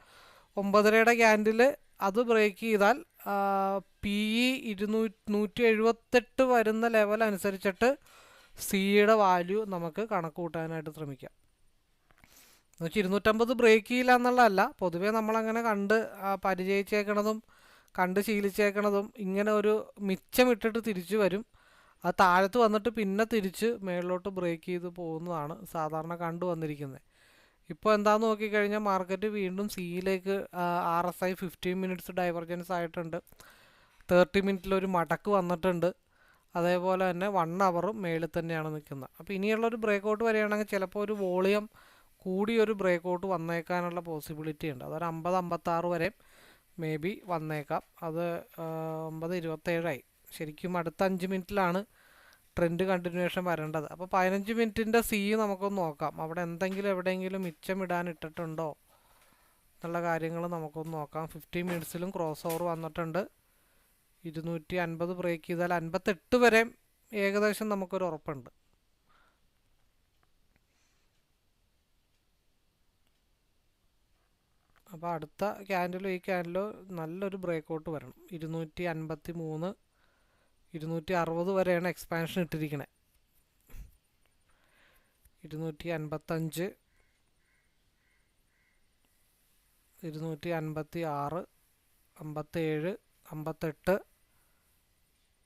9:30 ക്യാൻഡിൽ അത് ബ്രേക്ക് ചെയ്താൽ പി 178 വരുന്ന ലെവൽ അനുസരിച്ചിട്ട് സിയുടെ വാല്യൂ നമുക്ക് കണക്ക് കൂട്ടാനായിട്ട് ശ്രമിക്കാം. എന്നുവെച്ചാൽ 250 ബ്രേക്ക് ചെയ്യില്ല എന്നുള്ളതല്ല, പൊതുവേ നമ്മളങ്ങനെ പരിചയിച്ചേക്കണതും കണ്ട് ശീലിച്ചേക്കണതും ഇങ്ങനെ ഒരു മിച്ചമിട്ടിട്ട് തിരിച്ചു വരും. അത് താഴത്ത് വന്നിട്ട് പിന്നെ തിരിച്ച് മേളിലോട്ട് ബ്രേക്ക് ചെയ്ത് പോകുന്നതാണ് സാധാരണ കണ്ടുവന്നിരിക്കുന്നത്. ഇപ്പോൾ എന്താണെന്ന് നോക്കിക്കഴിഞ്ഞാൽ മാർക്കറ്റ് വീണ്ടും സിയിലേക്ക് RSI 15 മിനിറ്റ്സ് ഡൈവർജൻസ് ആയിട്ടുണ്ട്. 30 മിനിറ്റിലൊരു മടക്ക് വന്നിട്ടുണ്ട്. അതേപോലെ തന്നെ 1 അവറും മേളിൽ തന്നെയാണ് നിൽക്കുന്നത്. അപ്പോൾ ഇനിയുള്ളൊരു ബ്രേക്ക് ഔട്ട് വരികയാണെങ്കിൽ ചിലപ്പോൾ ഒരു വോളിയം കൂടിയൊരു ബ്രേക്ക് ഔട്ട് വന്നേക്കാനുള്ള പോസിബിലിറ്റി ഉണ്ട്. അതൊരു 50-56 വരെ മേ ബി വന്നേക്കാം. അത് 9:27 ശരിക്കും അടുത്ത 5 മിനിറ്റിലാണ് ട്രെൻഡ് കണ്ടിന്യൂവേഷൻ വരേണ്ടത്. അപ്പോൾ 15 മിനിറ്റിൻ്റെ സി നമുക്കൊന്ന് നോക്കാം. അവിടെ എവിടെയെങ്കിലും മിച്ചമിടാൻ ഇട്ടിട്ടുണ്ടോ എന്നുള്ള കാര്യങ്ങൾ നമുക്കൊന്ന് നോക്കാം. 15 മിനിറ്റ്സിലും ക്രോസ് ഓവർ വന്നിട്ടുണ്ട്. 250 ബ്രേക്ക് ചെയ്താൽ 58 വരെ ഏകദേശം നമുക്കൊരു ഉറപ്പുണ്ട്. അപ്പോൾ അടുത്ത ക്യാൻഡിലും ഈ ക്യാൻഡിലും നല്ലൊരു ബ്രേക്കൗട്ട് വരണം. 253 260 വരെയാണ് എക്സ്പാൻഷൻ ഇട്ടിരിക്കണേ. 255 256 57 58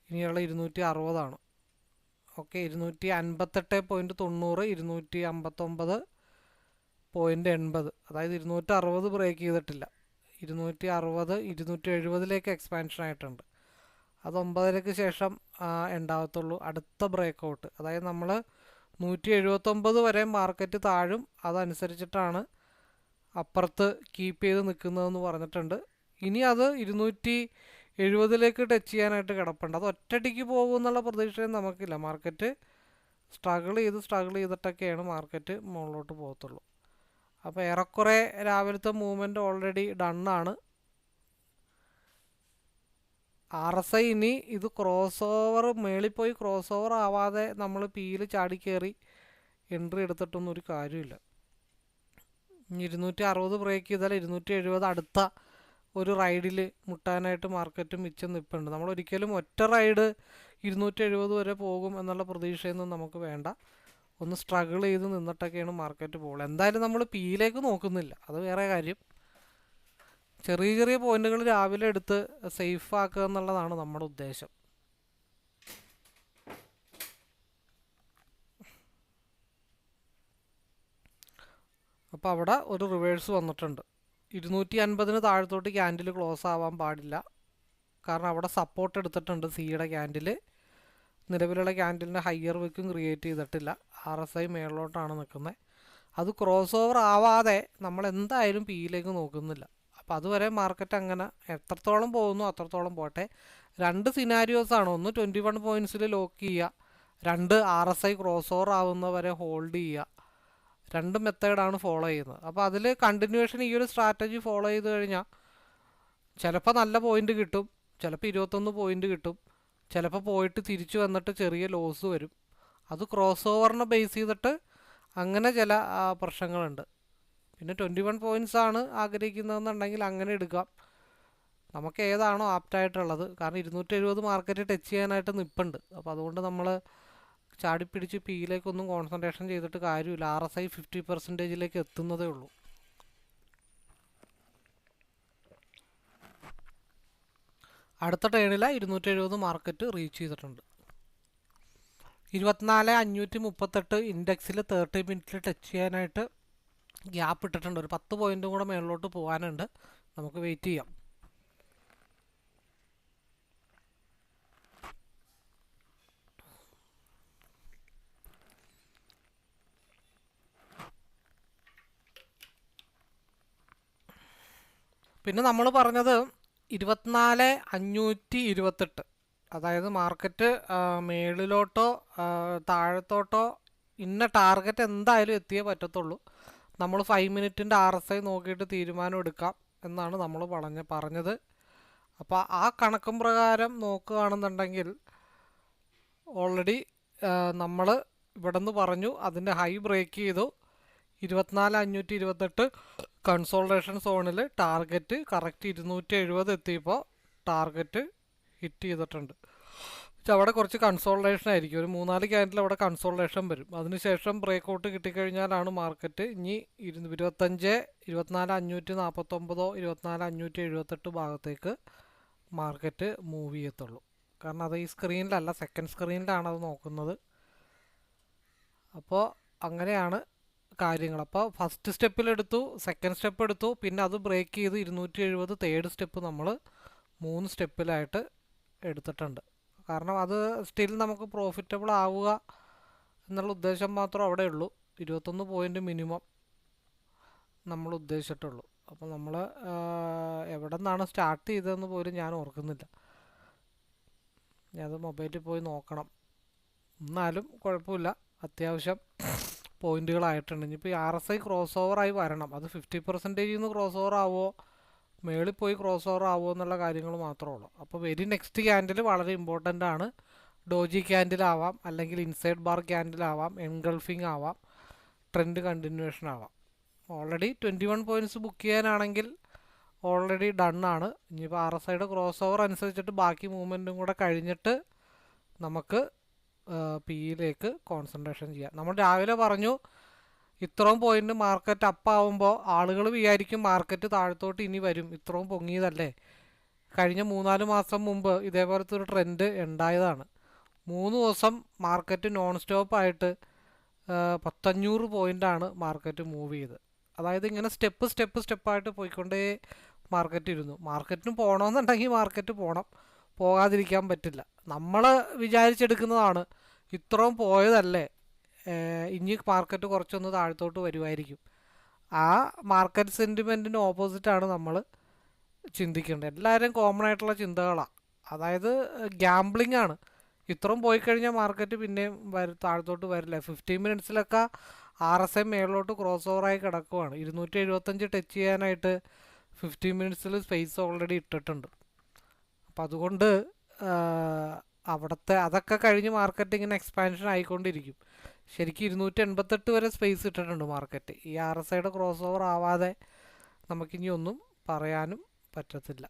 ഇനിയുള്ള 260 ഓക്കെ. 258.90 259.80 അതായത് 260 ബ്രേക്ക് ചെയ്തിട്ടില്ല. 260 270 എക്സ്പാൻഷൻ ആയിട്ടുണ്ട്. അത് 9:30 ശേഷം ഉണ്ടാകത്തുള്ളൂ അടുത്ത ബ്രേക്കൗട്ട്. അതായത് നമ്മൾ 179 വരെ മാർക്കറ്റ് താഴും, അതനുസരിച്ചിട്ടാണ് അപ്പുറത്ത് കീപ്പ് ചെയ്ത് നിൽക്കുന്നതെന്ന് പറഞ്ഞിട്ടുണ്ട്. ഇനി അത് 270 ടച്ച് ചെയ്യാനായിട്ട് കിടപ്പുണ്ട്. അത് ഒറ്റയടിക്ക് പോകും എന്നുള്ള പ്രതീക്ഷയും നമുക്കില്ല. മാർക്കറ്റ് സ്ട്രഗിൾ ചെയ്തിട്ടൊക്കെയാണ് മാർക്കറ്റ് മുകളിലോട്ട് പോകത്തുള്ളൂ. അപ്പോൾ ഏറെക്കുറെ രാവിലത്തെ മൂവ്മെൻറ്റ് ഓൾറെഡി ഡണ്ണാണ്. RSI ഇനി ഇത് ക്രോസ് ഓവർ മേളിൽ പോയി ക്രോസ് ഓവർ ആവാതെ നമ്മൾ പിയിൽ ചാടിക്കയറി എൻട്രി എടുത്തിട്ടൊന്നും ഒരു കാര്യമില്ല. 260 ബ്രേക്ക് ചെയ്താൽ 270 അടുത്ത ഒരു റൈഡിൽ മുട്ടാനായിട്ട് മാർക്കറ്റ് മിച്ചം നിൽപ്പുണ്ട്. നമ്മൾ ഒരിക്കലും ഒറ്റ റൈഡ് 270 വരെ പോകും എന്നുള്ള പ്രതീക്ഷയൊന്നും നമുക്ക് വേണ്ട. ഒന്ന് സ്ട്രഗിൾ ചെയ്ത് നിന്നിട്ടൊക്കെയാണ് മാർക്കറ്റ് പോകുന്നത്. എന്തായാലും നമ്മൾ പിയിലേക്ക് നോക്കുന്നില്ല, അത് വേറെ കാര്യം. ചെറിയ ചെറിയ പോയിന്റുകൾ രാവിലെ എടുത്ത് സേഫ് ആക്കുക എന്നുള്ളതാണ് നമ്മുടെ ഉദ്ദേശം. അപ്പോൾ അവിടെ ഒരു റിവേഴ്സ് വന്നിട്ടുണ്ട്. 250 താഴത്തോട്ട് ക്യാൻഡിൽ ക്ലോസ് ആവാൻ പാടില്ല. കാരണം അവിടെ സപ്പോർട്ട് എടുത്തിട്ടുണ്ട് സിയുടെ ക്യാൻഡിൽ. നിലവിലുള്ള ക്യാൻഡിലിൻ്റെ ഹയർ വിക്കും ക്രിയേറ്റ് ചെയ്തിട്ടില്ല. RSI മേളിലോട്ടാണ് നിൽക്കുന്നത്. അത് ക്രോസ് ഓവർ ആവാതെ നമ്മൾ എന്തായാലും പിയിലേക്ക് നോക്കുന്നില്ല. അപ്പോൾ അതുവരെ മാർക്കറ്റ് അങ്ങനെ എത്രത്തോളം പോകുന്നു അത്രത്തോളം പോട്ടെ. 2 സിനാരിയോസാണ്. ഒന്ന് 21 പോയിൻറ്റ്സിൽ ലോക്ക് ചെയ്യുക, 2 RSI ക്രോസ് ഓവർ ആവുന്നവരെ ഹോൾഡ് ചെയ്യുക. 2 മെത്തേഡാണ് ഫോളോ ചെയ്യുന്നത്. അപ്പോൾ അതിൽ കണ്ടിന്യൂവേഷൻ ഈ ഒരു സ്ട്രാറ്റജി ഫോളോ ചെയ്ത് കഴിഞ്ഞാൽ ചിലപ്പോൾ നല്ല പോയിൻ്റ് കിട്ടും, ചിലപ്പോൾ 21 പോയിൻ്റ് കിട്ടും, ചിലപ്പോൾ പോയിട്ട് തിരിച്ചു വന്നിട്ട് ചെറിയ ലോസ് വരും. അത് ക്രോസ് ഓവറിനെ ബേസ് ചെയ്തിട്ട് അങ്ങനെ ചില പ്രശ്നങ്ങളുണ്ട്. പിന്നെ 21 പോയിൻറ്റ്സ് ആണ് ആഗ്രഹിക്കുന്നതെന്നുണ്ടെങ്കിൽ അങ്ങനെ എടുക്കാം. നമുക്ക് ഏതാണോ ആപ്റ്റായിട്ടുള്ളത്. കാരണം 270 മാർക്കറ്റ് ടച്ച് ചെയ്യാനായിട്ട് നിൽപ്പുണ്ട്. അപ്പോൾ അതുകൊണ്ട് നമ്മൾ ചാടിപ്പിടിച്ച് പിയിലേക്കൊന്നും കോൺസെൻട്രേഷൻ ചെയ്തിട്ട് കാര്യമില്ല. RSI 50% എത്തുന്നതേ ഉള്ളൂ. അടുത്ത ടേണിൽ 270 മാർക്കറ്റ് റീച്ച് ചെയ്തിട്ടുണ്ട്. 24,538 ഇൻഡെക്സിൽ 30 മിനിറ്റിൽ ടച്ച് ചെയ്യാനായിട്ട് ഗ്യാപ്പ് ഇട്ടിട്ടുണ്ട്. ഒരു 10 പോയിൻറ്റും കൂടെ മേളിലോട്ട് പോകാനുണ്ട്. നമുക്ക് വെയിറ്റ് ചെയ്യാം. പിന്നെ നമ്മൾ പറഞ്ഞത് 24,528, അതായത് മാർക്കറ്റ് മേളിലോട്ടോ താഴത്തോട്ടോ ഇന്ന ടാർഗറ്റ് എന്തായാലും എത്തിയേ പറ്റത്തുള്ളൂ. നമ്മൾ 5 മിനിറ്റിൻ്റെ RSI നോക്കിയിട്ട് തീരുമാനം എടുക്കാം എന്നാണ് നമ്മൾ പറഞ്ഞത്. അപ്പോൾ ആ കണക്കും പ്രകാരം നോക്കുകയാണെന്നുണ്ടെങ്കിൽ ഓൾറെഡി നമ്മൾ ഇവിടെ നിന്ന് പറഞ്ഞു അതിൻ്റെ ഹൈ ബ്രേക്ക് ചെയ്തു. 24,528 കൺസോൾട്ടേഷൻ സോണിൽ ടാർഗറ്റ് കറക്റ്റ് 270 എത്തിയപ്പോൾ ടാർഗറ്റ് ഹിറ്റ് ചെയ്തിട്ടുണ്ട്. അവിടെ കുറച്ച് കൺസോൾട്ടേഷൻ ആയിരിക്കും. ഒരു 3-4 ക്യാൻഡിൽ അവിടെ കൺസോൾട്ടേഷൻ വരും. അതിനുശേഷം ബ്രേക്കൗട്ട് കിട്ടിക്കഴിഞ്ഞാലാണ് മാർക്കറ്റ് ഇനി 24,549 24,578 ഭാഗത്തേക്ക് മാർക്കറ്റ് മൂവ് ചെയ്യത്തുള്ളൂ. കാരണം അത് ഈ സ്ക്രീനിലല്ല, സെക്കൻഡ് സ്ക്രീനിലാണ് അത് നോക്കുന്നത്. അപ്പോൾ അങ്ങനെയാണ് കാര്യങ്ങൾ. അപ്പോൾ ഫസ്റ്റ് സ്റ്റെപ്പിലെടുത്തു, സെക്കൻഡ് സ്റ്റെപ്പ് എടുത്തു, പിന്നെ അത് ബ്രേക്ക് ചെയ്ത് 270 തേർഡ് സ്റ്റെപ്പ് നമ്മൾ 3 സ്റ്റെപ്പിലായിട്ട് എടുത്തിട്ടുണ്ട്. കാരണം അത് സ്റ്റിൽ നമുക്ക് പ്രോഫിറ്റബിൾ ആവുക എന്നുള്ള ഉദ്ദേശം മാത്രം അവിടെ ഉള്ളൂ. 21 പോയിൻ്റ് മിനിമം നമ്മൾ ഉദ്ദേശിച്ചിട്ടുള്ളൂ. അപ്പോൾ നമ്മൾ എവിടെ നിന്നാണ് സ്റ്റാർട്ട് ചെയ്തതെന്ന് പോലും ഞാൻ ഓർക്കുന്നില്ല. ഞാൻ അത് മൊബൈലിൽ പോയി നോക്കണം. എന്നാലും കുഴപ്പമില്ല, അത്യാവശ്യം പോയിന്റുകളായിട്ടുണ്ട്. ഇനിയിപ്പോൾ RSI ക്രോസ് ഓവറായി വരണം. അത് 50% ക്രോസ് ഓവർ ആവുമോ മേളിൽ പോയി ക്രോസ് ഓവർ ആവുമോ എന്നുള്ള കാര്യങ്ങൾ മാത്രമേ ഉള്ളൂ. അപ്പോൾ വെരി നെക്സ്റ്റ് ക്യാൻഡിൽ വളരെ ഇമ്പോർട്ടൻ്റ് ആണ്. ഡോജി ക്യാൻഡിൽ ആവാം, അല്ലെങ്കിൽ ഇൻസൈഡ് ബാർ ക്യാൻഡിൽ ആവാം, എൻഗൾഫിംഗ് ആവാം, ട്രെൻഡ് കണ്ടിന്യൂവേഷൻ ആവാം. ഓൾറെഡി 21 പോയിൻറ്റ്സ് ബുക്ക് ചെയ്യാനാണെങ്കിൽ ഓൾറെഡി ഡൺ ആണ്. ഇനിയിപ്പോൾ RSIയുടെ ക്രോസ് ഓവർ അനുസരിച്ചിട്ട് ബാക്കി മൂവ്മെൻറ്റും കൂടെ കഴിഞ്ഞിട്ട് നമുക്ക് പിയിലേക്ക് കോൺസെൻട്രേഷൻ ചെയ്യാം. നമ്മൾ രാവിലെ പറഞ്ഞു ഇത്രയും പോയിന്റ് മാർക്കറ്റ് അപ്പാവുമ്പോൾ ആളുകൾ വിചാരിക്കും മാർക്കറ്റ് താഴത്തോട്ട് ഇനി വരും, ഇത്രയും പൊങ്ങിയതല്ലേ. കഴിഞ്ഞ 3-4 മാസം മുമ്പ് ഇതേപോലത്തെ ഒരു ട്രെൻഡ് ഉണ്ടായതാണ്. 3 ദിവസം മാർക്കറ്റ് നോൺ സ്റ്റോപ്പായിട്ട് 1,500 പോയിൻ്റാണ് മാർക്കറ്റ് മൂവ് ചെയ്ത്. അതായത് ഇങ്ങനെ സ്റ്റെപ്പായിട്ട് പോയിക്കൊണ്ടേ മാർക്കറ്റ് ഇരുന്നു. മാർക്കറ്റിന് പോകണമെന്നുണ്ടെങ്കിൽ മാർക്കറ്റ് പോകണം, പോകാതിരിക്കാൻ പറ്റില്ല. നമ്മൾ വിചാരിച്ചെടുക്കുന്നതാണ് ഇത്രയും പോയതല്ലേ, ഇനി മാർക്കറ്റ് കുറച്ചൊന്ന് താഴത്തോട്ട് വരുമായിരിക്കും. ആ മാർക്കറ്റ് സെൻറ്റിമെൻറ്റിന് ഓപ്പോസിറ്റാണ് നമ്മൾ ചിന്തിക്കേണ്ടത്. എല്ലാവരും കോമൺ ആയിട്ടുള്ള ചിന്തകളാണ്. അതായത് ഗ്യാംബ്ലിംഗ് ആണ്. ഇത്രയും പോയി കഴിഞ്ഞാൽ മാർക്കറ്റ് പിന്നെയും താഴത്തോട്ട് വരില്ല. 15 മിനിറ്റ്സിലൊക്കെ RSI മേളിലോട്ട് ക്രോസ് ഓവറായി കിടക്കുവാണ്. 275 ടച്ച് ചെയ്യാനായിട്ട് 15 മിനിറ്റ്സിൽ സ്പേസ് ഓൾറെഡി ഇട്ടിട്ടുണ്ട്. അപ്പം അതുകൊണ്ട് അവിടുത്തെ അതൊക്കെ കഴിഞ്ഞ് മാർക്കറ്റ് ഇങ്ങനെ എക്സ്പാൻഷൻ ആയിക്കൊണ്ടിരിക്കും. ശരിക്കും 288 വരെ സ്പേസ് ഇട്ടിട്ടുണ്ട് മാർക്കറ്റ്. ഈ RSIയുടെ ക്രോസ് ഓവർ ആവാതെ നമുക്കിനി ഒന്നും പറയാനും പറ്റത്തില്ല.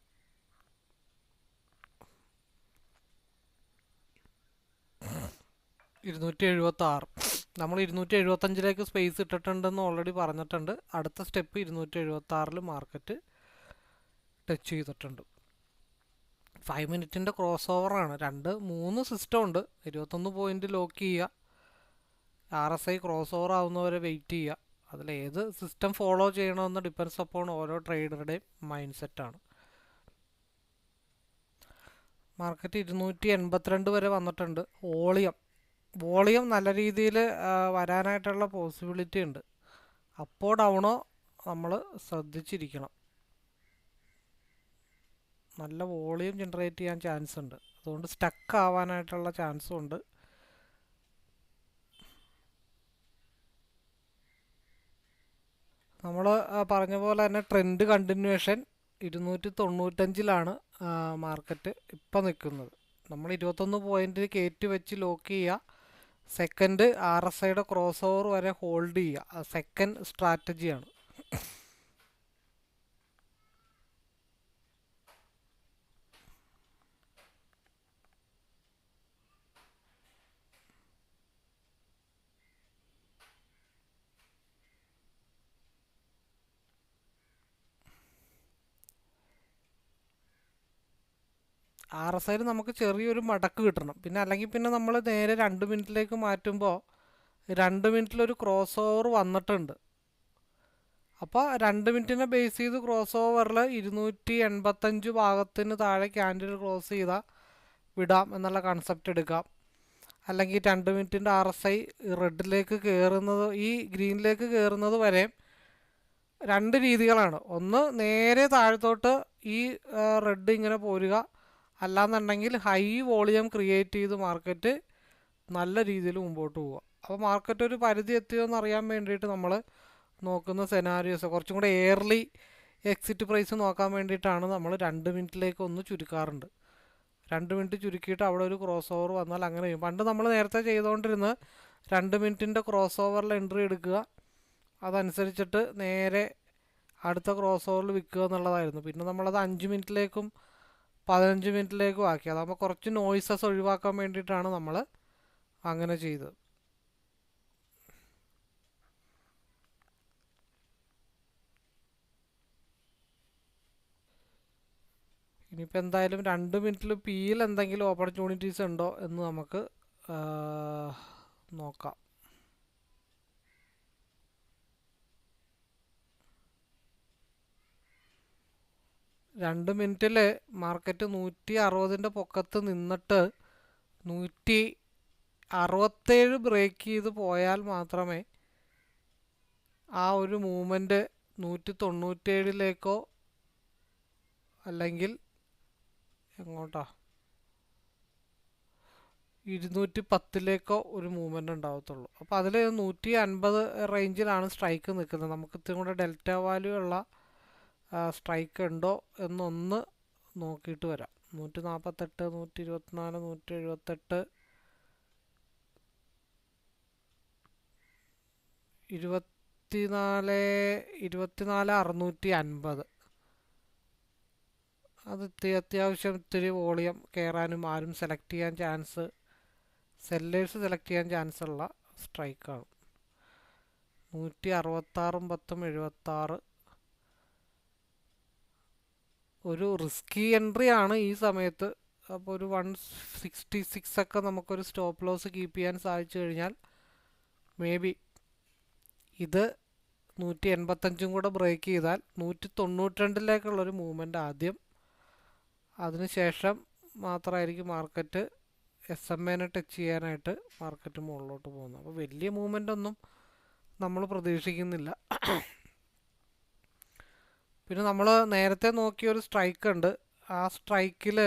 നമ്മൾ 275 സ്പേസ് ഇട്ടിട്ടുണ്ടെന്ന് ഓൾറെഡി പറഞ്ഞിട്ടുണ്ട്. അടുത്ത സ്റ്റെപ്പ് 276 മാർക്കറ്റ് ടച്ച് ചെയ്തിട്ടുണ്ട്. 5 മിനിറ്റിൻ്റെ ക്രോസ് ഓവറാണ്. 2-3 സിസ്റ്റം ഉണ്ട്. 21 പോയിന്റ് ലോക്ക് ചെയ്യുക, RSI ക്രോസ് ഓവർ ആവുന്നവരെ വെയിറ്റ് ചെയ്യുക. അതിലേത് സിസ്റ്റം ഫോളോ ചെയ്യണമെന്ന് ഡിപ്പെൻസ് അപ്പോൺ ഓരോ ട്രേഡറുടെയും മൈൻഡ് സെറ്റാണ്. മാർക്കറ്റ് 282 വരെ വന്നിട്ടുണ്ട്. വോളിയം നല്ല രീതിയിൽ വരാനായിട്ടുള്ള പോസിബിലിറ്റി ഉണ്ട്. അപ്പോ ഡൗണോ നമ്മൾ ശ്രദ്ധിച്ചിരിക്കണം. നല്ല വോളിയം ജനറേറ്റ് ചെയ്യാൻ ചാൻസ് ഉണ്ട്. അതുകൊണ്ട് സ്റ്റക്ക് ആവാനായിട്ടുള്ള ചാൻസും ഉണ്ട്. നമ്മൾ പറഞ്ഞ പോലെ തന്നെ ട്രെൻഡ് കണ്ടിന്യൂവേഷൻ 295 മാർക്കറ്റ് ഇപ്പം നിൽക്കുന്നത്. നമ്മൾ 21 പോയിന്റ് കയറ്റി വെച്ച് ലോക്ക് ചെയ്യുക. സെക്കൻഡ് RSIയുടെ ക്രോസ് ഓവർ വരെ ഹോൾഡ് ചെയ്യുക. സെക്കൻഡ് സ്ട്രാറ്റജിയാണ്. RSIയിൽ നമുക്ക് ചെറിയൊരു മടക്ക് കിട്ടണം. അല്ലെങ്കിൽ പിന്നെ നമ്മൾ നേരെ 2 മിനിറ്റിലേക്ക് മാറ്റുമ്പോൾ 2 മിനിറ്റിലൊരു ക്രോസ് ഓവർ വന്നിട്ടുണ്ട്. അപ്പോൾ 2 മിനിറ്റിനെ ബേസ് ചെയ്ത് ക്രോസ് ഓവറിൽ 285 ഭാഗത്തിന് താഴെ ക്യാൻഡിൽ ക്ലോസ് ചെയ്താൽ വിടാം എന്നുള്ള കൺസെപ്റ്റ് എടുക്കാം. അല്ലെങ്കിൽ 2 മിനിറ്റിൻ്റെ RSI റെഡിലേക്ക് കയറുന്നത്, ഈ ഗ്രീനിലേക്ക് കയറുന്നത് വരെ 2 രീതികളാണ്. ഒന്ന് നേരെ താഴത്തോട്ട് ഈ റെഡ് ഇങ്ങനെ പോരുക, അല്ലാന്നുണ്ടെങ്കിൽ ഹൈ വോളിയം ക്രിയേറ്റ് ചെയ്ത് മാർക്കറ്റ് നല്ല രീതിയിൽ മുമ്പോട്ട് പോവുക. അപ്പോൾ മാർക്കറ്റ് ഒരു പരിധി എത്തിയോന്ന് അറിയാൻ വേണ്ടിയിട്ട് നമ്മൾ നോക്കുന്ന സെനാരിയോസ് കുറച്ചും കൂടെ എയർലി എക്സിറ്റ് പ്രൈസ് നോക്കാൻ വേണ്ടിയിട്ടാണ് നമ്മൾ 2 മിനിറ്റിലേക്ക് ഒന്ന് ചുരുക്കാറുണ്ട്. 2 മിനിറ്റ് ചുരുക്കിയിട്ട് അവിടെ ഒരു ക്രോസ് ഓവർ വന്നാൽ അങ്ങനെ ചെയ്യും. പണ്ട് നമ്മൾ നേരത്തെ ചെയ്തുകൊണ്ടിരുന്ന് 2 മിനിറ്റിൻ്റെ ക്രോസ് ഓവറിൽ എൻട്രി എടുക്കുക, അതനുസരിച്ചിട്ട് നേരെ അടുത്ത ക്രോസ് ഓവറിൽ വിൽക്കുക എന്നുള്ളതായിരുന്നു. പിന്നെ നമ്മളത് 5 മിനിറ്റിലേക്കും 15 മിനിറ്റിലേക്കും ആക്കി. അതാകുമ്പോൾ കുറച്ച് നോയ്സസ് ഒഴിവാക്കാൻ വേണ്ടിയിട്ടാണ് നമ്മൾ അങ്ങനെ ചെയ്തത്. ഇനിയിപ്പോൾ എന്തായാലും 2 മിനിറ്റിൽ പിയിൽ എന്തെങ്കിലും ഓപ്പർച്യൂണിറ്റീസ് ഉണ്ടോ എന്ന് നമുക്ക് നോക്കാം. രണ്ട് മിനിറ്റിൽ മാർക്കറ്റ് 160 പൊക്കത്ത് നിന്നിട്ട് 167 ബ്രേക്ക് ചെയ്ത് പോയാൽ മാത്രമേ ആ ഒരു മൂവ്മെൻറ്റ് 197 അല്ലെങ്കിൽ എങ്ങോട്ടാ 210 ഒരു മൂവ്മെൻറ്റ് ഉണ്ടാവത്തുള്ളൂ. അപ്പോൾ അതിൽ 150 റേഞ്ചിലാണ് സ്ട്രൈക്ക് നിൽക്കുന്നത്. നമുക്ക് ഇത്തിരി കൂടെ ഡെൽറ്റ വാല്യൂ ഉള്ള സ്ട്രൈക്ക് ഉണ്ടോ എന്നൊന്ന് നോക്കിയിട്ട് വരാം. 148, 124, 178, 24, 650 അത് അത്യാവശ്യം ഇത്തിരി വോളിയം കയറാനും ആരും സെലക്ട് ചെയ്യാൻ ചാൻസ്, സെല്ലേഴ്സ് സെലക്ട് ചെയ്യാൻ ചാൻസ് ഉള്ള സ്ട്രൈക്കാണ്. 166 10 76 ഒരു റിസ്കി എൻട്രി ആണ് ഈ സമയത്ത്. അപ്പോൾ ഒരു 166 ഒക്കെ നമുക്കൊരു സ്റ്റോപ്പ് ലോസ് കീപ്പ് ചെയ്യാൻ സാധിച്ചു കഴിഞ്ഞാൽ മേ ബി ഇത് 185 കൂടെ ബ്രേക്ക് ചെയ്താൽ 192-ലേക്കുള്ളൊരു മൂവ്മെൻ്റ് ആദ്യം, അതിനുശേഷം മാത്രമായിരിക്കും മാർക്കറ്റ് SMA ടച്ച് ചെയ്യാനായിട്ട് മാർക്കറ്റ് മുകളിലോട്ട് പോകുന്നത്. അപ്പോൾ വലിയ മൂവ്മെൻ്റ് ഒന്നും നമ്മൾ പ്രതീക്ഷിക്കുന്നില്ല. പിന്നെ നമ്മൾ നേരത്തെ നോക്കിയ ഒരു സ്ട്രൈക്ക് ഉണ്ട്. ആ സ്ട്രൈക്കിൽ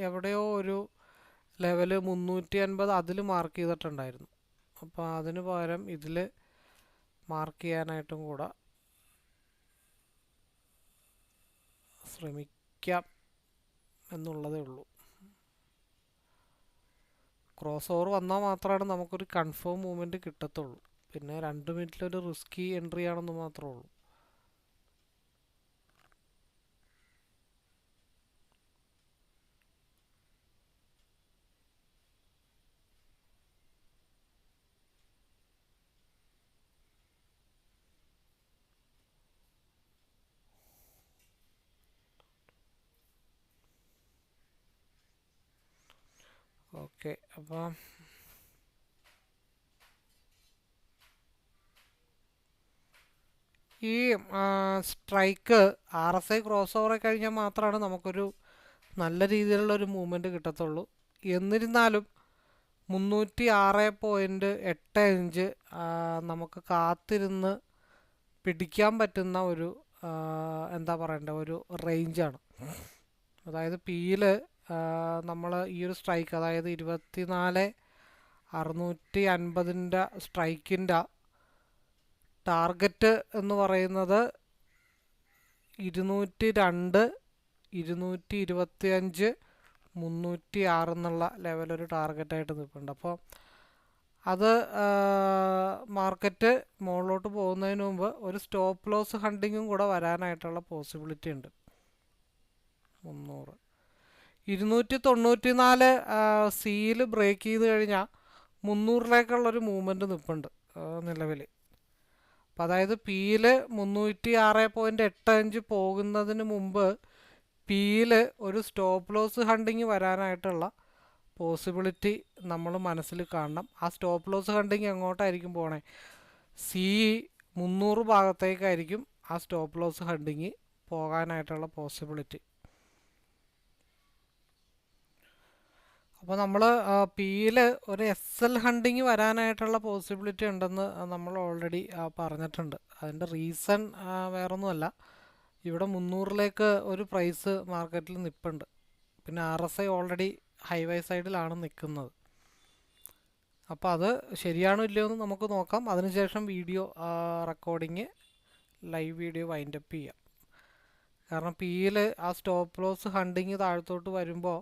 എവിടെയോ ഒരു ലെവല് 350 അതിൽ മാർക്ക് ചെയ്തിട്ടുണ്ടായിരുന്നു. അപ്പോൾ അതിന് പകരം ഇതിൽ മാർക്ക് ചെയ്യാനായിട്ടും കൂടെ ശ്രമിക്കാം എന്നുള്ളതേ ഉള്ളൂ. ക്രോസ് ഓവർ വന്നാൽ മാത്രമാണ് നമുക്കൊരു കൺഫേം മൂവ്മെൻറ്റ് കിട്ടത്തുള്ളൂ. പിന്നെ 2 മിനിറ്റിലൊരു റിസ്കി എൻട്രി ആണെന്ന് മാത്രമേ ഉള്ളൂ. ഓക്കെ, അപ്പം ഈ സ്ട്രൈക്ക് RSI ക്രോസ് ഓവർ കഴിഞ്ഞാൽ മാത്രമാണ് നമുക്കൊരു നല്ല രീതിയിലുള്ളൊരു മൂവ്മെൻറ്റ് കിട്ടത്തുള്ളൂ. എന്നിരുന്നാലും 306.85 നമുക്ക് കാത്തിരുന്ന് പിടിക്കാൻ പറ്റുന്ന ഒരു എന്താ പറയണ്ട ഒരു റേഞ്ചാണ്. അതായത് പിയിൽ നമ്മൾ ഈ ഒരു സ്ട്രൈക്ക്, അതായത് 24,650 സ്ട്രൈക്കിൻ്റെ ടാർഗറ്റ് എന്ന് പറയുന്നത് 202, 225, 306 എന്നുള്ള ലെവലൊരു ടാർഗറ്റായിട്ട് നിൽക്കുന്നുണ്ട്. അപ്പോൾ അത് മാർക്കറ്റ് മുകളിലോട്ട് പോകുന്നതിന് മുമ്പ് ഒരു സ്റ്റോപ്പ് ലോസ് ഹണ്ടിങ്ങും കൂടെ വരാനായിട്ടുള്ള പോസിബിലിറ്റി ഉണ്ട്. 300 294 സിയിൽ ബ്രേക്ക് ചെയ്ത് കഴിഞ്ഞാൽ 300-ലേക്കുള്ളൊരു മൂവ്മെൻറ്റ് നിൽപ്പുണ്ട് നിലവിൽ. അപ്പോൾ അതായത് പിയിൽ 306.85 പോകുന്നതിന് മുമ്പ് പിയിൽ ഒരു സ്റ്റോപ്പ് ലോസ് ഹണ്ടിങ് വരാനായിട്ടുള്ള പോസിബിലിറ്റി നമ്മൾ മനസ്സിൽ കാണണം. ആ സ്റ്റോപ്പ് ലോസ് ഹണ്ടിങ് എങ്ങോട്ടായിരിക്കും പോണേ? സി 300 ഭാഗത്തേക്കായിരിക്കും ആ സ്റ്റോപ്പ് ലോസ് ഹണ്ടിങ് പോകാനായിട്ടുള്ള പോസിബിലിറ്റി. അപ്പോൾ നമ്മൾ പിയിൽ ഒരു SL ഹണ്ടിങ് വരാനായിട്ടുള്ള പോസിബിലിറ്റി ഉണ്ടെന്ന് നമ്മൾ ഓൾറെഡി പറഞ്ഞിട്ടുണ്ട്. അതിൻ്റെ റീസൺ വേറൊന്നുമല്ല, ഇവിടെ 300-ലേക്ക് ഒരു പ്രൈസ് മാർക്കറ്റിൽ നിൽപ്പുണ്ട്. പിന്നെ RSI ഓൾറെഡി ഹൈവേ സൈഡിലാണ് നിൽക്കുന്നത്. അപ്പോൾ അത് ശരിയാണോ ഇല്ലയോ എന്ന് നമുക്ക് നോക്കാം. അതിനുശേഷം video recording, live video wind up ചെയ്യാം. കാരണം പിയിൽ ആ സ്റ്റോപ്പ് ലോസ് ഹണ്ടിങ് താഴത്തോട്ട് വരുമ്പോൾ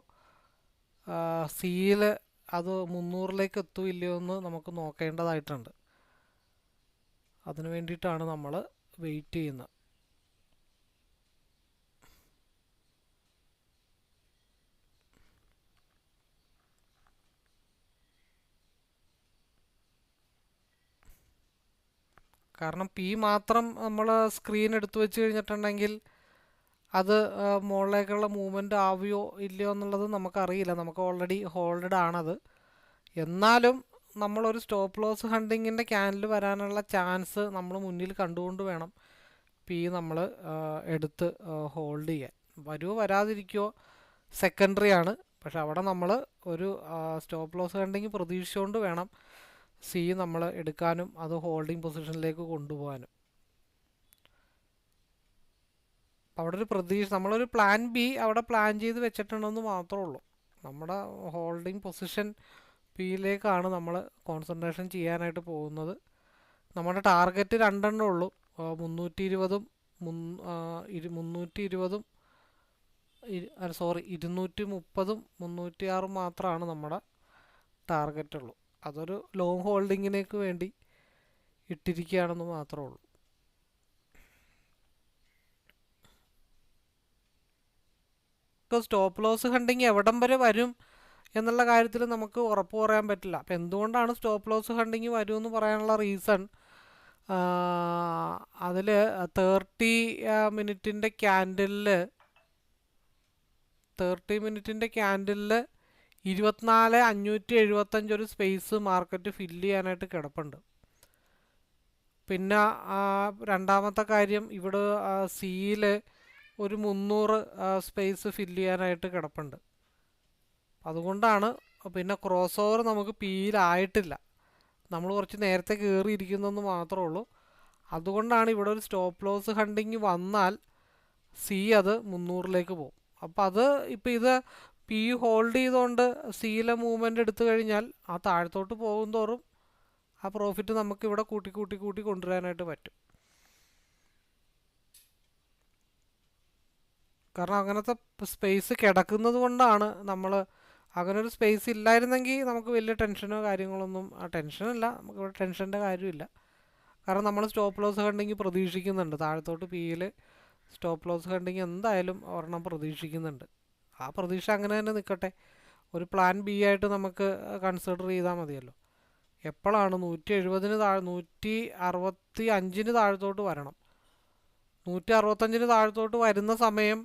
സിയിൽ അത് 300-ലേക്ക് എത്തുമില്ലയോ എന്ന് നമുക്ക് നോക്കേണ്ടതായിട്ടുണ്ട്. അതിനു വേണ്ടിയിട്ടാണ് നമ്മൾ വെയിറ്റ് ചെയ്യുന്നത്. കാരണം പി മാത്രം നമ്മൾ സ്ക്രീൻ എടുത്തു വെച്ച് കഴിഞ്ഞിട്ടുണ്ടെങ്കിൽ അത് മുകളിലേക്കുള്ള മൂവ്മെൻ്റ് ആവുകയോ ഇല്ലയോ എന്നുള്ളത് നമുക്കറിയില്ല. നമുക്ക് ഓൾറെഡി ഹോൾഡഡ് ആണത്. എന്നാലും നമ്മളൊരു സ്റ്റോപ്പ് ലോസ് ഹണ്ടിങ്ങിൻ്റെ ക്യാനിൽ വരാനുള്ള ചാൻസ് നമ്മൾ മുന്നിൽ കണ്ടുകൊണ്ട് വേണം പി നമ്മൾ എടുത്ത് ഹോൾഡ് ചെയ്യാൻ. വരുമോ വരാതിരിക്കുമോ സെക്കൻഡറി ആണ്. പക്ഷെ അവിടെ നമ്മൾ ഒരു സ്റ്റോപ്പ് ലോസ് ഹണ്ടിങ് പ്രതീക്ഷിച്ചുകൊണ്ട് വേണം സി നമ്മൾ എടുക്കാനും അത് ഹോൾഡിംഗ് പൊസിഷനിലേക്ക് കൊണ്ടുപോകാനും. അവിടെ ഒരു നമ്മളൊരു പ്ലാൻ ബി അവിടെ പ്ലാൻ ചെയ്ത് വെച്ചിട്ടുണ്ടെന്ന് മാത്രമേ ഉള്ളൂ. നമ്മുടെ ഹോൾഡിംഗ് പൊസിഷൻ പിയിലേക്കാണ് നമ്മൾ കോൺസെൻട്രേഷൻ ചെയ്യാനായിട്ട് പോകുന്നത്. നമ്മുടെ ടാർഗറ്റ് 2 ഉള്ളൂ, 320-ഉം 230-ഉം 306 മാത്രമാണ് നമ്മുടെ ടാർഗറ്റുള്ളൂ. അതൊരു ലോങ് ഹോൾഡിങ്ങിനേക്ക് വേണ്ടി ഇട്ടിരിക്കുകയാണെന്ന് മാത്രമേ ഉള്ളൂ. സ്റ്റോപ്പ് ലോസ് ഹണ്ടിങ് എവിടം വരെ വരും എന്നുള്ള കാര്യത്തിൽ നമുക്ക് ഉറപ്പ് പറയാൻ പറ്റില്ല. അപ്പം എന്തുകൊണ്ടാണ് സ്റ്റോപ്പ് ലോസ് ഹണ്ടിങ് വരുമെന്ന് പറയാനുള്ള റീസൺ, അതിൽ 30 മിനിറ്റിൻ്റെ ക്യാൻഡിലിൽ 24,575 ഒരു സ്പേസ് മാർക്കറ്റ് ഫില്ല് ചെയ്യാനായിട്ട് കിടപ്പുണ്ട്. പിന്നെ രണ്ടാമത്തെ കാര്യം, ഇവിടെ സിയിൽ ഒരു 300 സ്പേസ് ഫില്ല് ചെയ്യാനായിട്ട് കിടപ്പുണ്ട്. അതുകൊണ്ടാണ്. പിന്നെ ക്രോസ് ഓവർ നമുക്ക് പിയിലായിട്ടില്ല, നമ്മൾ കുറച്ച് നേരത്തെ കയറിയിരിക്കുന്നതെന്ന് മാത്രമേ ഉള്ളൂ. അതുകൊണ്ടാണ് ഇവിടെ ഒരു സ്റ്റോപ്പ് ലോസ് ഹണ്ടിങ് വന്നാൽ സി അത് 300ലേക്ക് പോകും. അപ്പോൾ അത് ഇപ്പോൾ ഇത് പി ഹോൾഡ് ചെയ്തുകൊണ്ട് സിയിലെ മൂവ്മെൻറ്റ് എടുത്തു കഴിഞ്ഞാൽ ആ താഴത്തോട്ട് പോകും തോറും ആ പ്രോഫിറ്റ് നമുക്ക് ഇവിടെ കൂട്ടി കൂട്ടി കൂട്ടി കൊണ്ടുവരാനായിട്ട് പറ്റും. കാരണം അങ്ങനത്തെ സ്പേസ് കിടക്കുന്നത് കൊണ്ടാണ് നമ്മൾ. അങ്ങനെ ഒരു സ്പേസ് ഇല്ലായിരുന്നെങ്കിൽ നമുക്ക് വലിയ ടെൻഷനോ കാര്യങ്ങളൊന്നും, ടെൻഷനല്ല, നമുക്കിവിടെ ടെൻഷൻ്റെ കാര്യമില്ല. കാരണം നമ്മൾ സ്റ്റോപ്പ് ലോസ് ഹണ്ടിങ് പ്രതീക്ഷിക്കുന്നുണ്ട്, താഴത്തോട്ട് പിയിൽ സ്റ്റോപ്പ് ലോസ് ഹണ്ടിങ് എന്തായാലും ഒരെണ്ണം പ്രതീക്ഷിക്കുന്നുണ്ട്. ആ പ്രതീക്ഷ അങ്ങനെ തന്നെ നിൽക്കട്ടെ. ഒരു പ്ലാൻ ബി ആയിട്ട് നമുക്ക് കൺസിഡർ ചെയ്താൽ മതിയല്ലോ. എപ്പോഴാണ് 170 165 താഴത്തോട്ട് വരണം. 165 താഴത്തോട്ട് വരുന്ന സമയം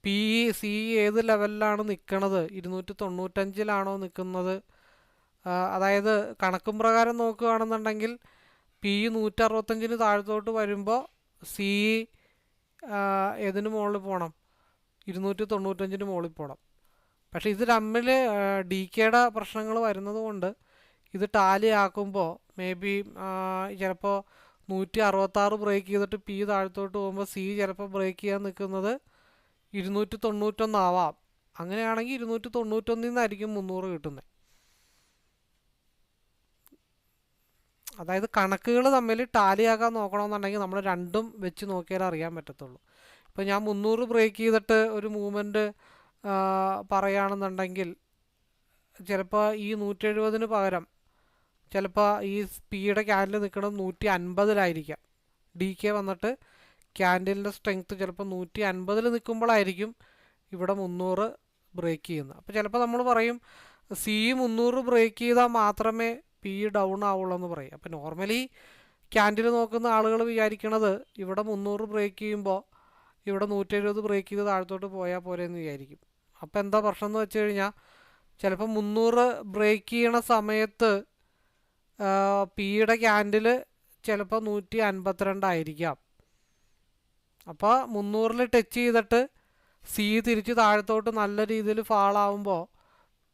പി സി ഏത് ലെവലിലാണ് നിൽക്കുന്നത്, 295 നിൽക്കുന്നത്. അതായത് കണക്കും പ്രകാരം നോക്കുകയാണെന്നുണ്ടെങ്കിൽ പി 165 താഴത്തോട്ട് വരുമ്പോൾ സി ഏതിന് മുകളിൽ പോകണം, 295 മുകളിൽ പോകണം. പക്ഷേ ഇത് തമ്മിൽ ഡി കെയുടെ പ്രശ്നങ്ങൾ വരുന്നത് കൊണ്ട് ഇത് ടാലി ആക്കുമ്പോൾ മേ ബി ചിലപ്പോൾ 166 ബ്രേക്ക് ചെയ്തിട്ട് പി താഴത്തോട്ട് പോകുമ്പോൾ സി ചിലപ്പോൾ ബ്രേക്ക് ചെയ്യാൻ നിൽക്കുന്നത് 291 ആവാം. അങ്ങനെയാണെങ്കിൽ 291 300 കിട്ടുന്നത്. അതായത് കണക്കുകൾ തമ്മിൽ ടാലിയാക്കാൻ നോക്കണമെന്നുണ്ടെങ്കിൽ നമ്മൾ രണ്ടും വെച്ച് നോക്കിയാൽ അറിയാൻ പറ്റത്തുള്ളൂ. ഇപ്പോൾ ഞാൻ 300 ബ്രേക്ക് ചെയ്തിട്ട് ഒരു മൂവ്മെൻറ്റ് പറയുകയാണെന്നുണ്ടെങ്കിൽ ചിലപ്പോൾ ഈ 170 പകരം ചിലപ്പോൾ ഈ പിയുടെ ക്യാൻഡിൽ നിൽക്കുന്നത് 150 ഡി കെ വന്നിട്ട് ക്യാൻഡിലിൻ്റെ സ്ട്രെങ്ത്ത് ചിലപ്പോൾ 150 നിൽക്കുമ്പോഴായിരിക്കും ഇവിടെ 300 ബ്രേക്ക് ചെയ്യുന്നത്. അപ്പോൾ ചിലപ്പോൾ നമ്മൾ പറയും സി 300 ബ്രേക്ക് ചെയ്താൽ മാത്രമേ പി ഡൗൺ ആവുള്ളൂ എന്ന് പറയും. അപ്പോൾ നോർമലി ക്യാൻഡിൽ നോക്കുന്ന ആളുകൾ വിചാരിക്കണത് ഇവിടെ 300 ബ്രേക്ക് ചെയ്യുമ്പോൾ ഇവിടെ 170 ബ്രേക്ക് ചെയ്ത് താഴത്തോട്ട് പോയാൽ പോരെ എന്ന് വിചാരിക്കും. അപ്പോൾ എന്താ പ്രശ്നം എന്ന് വെച്ച് കഴിഞ്ഞാൽ ചിലപ്പോൾ 300 ബ്രേക്ക് ചെയ്യണ സമയത്ത് പിയുടെ ക്യാൻഡിൽ ചിലപ്പോൾ 152 അപ്പോൾ 300 ടച്ച് ചെയ്തിട്ട് സി തിരിച്ച് താഴത്തോട്ട് നല്ല രീതിയിൽ ഫാളാവുമ്പോൾ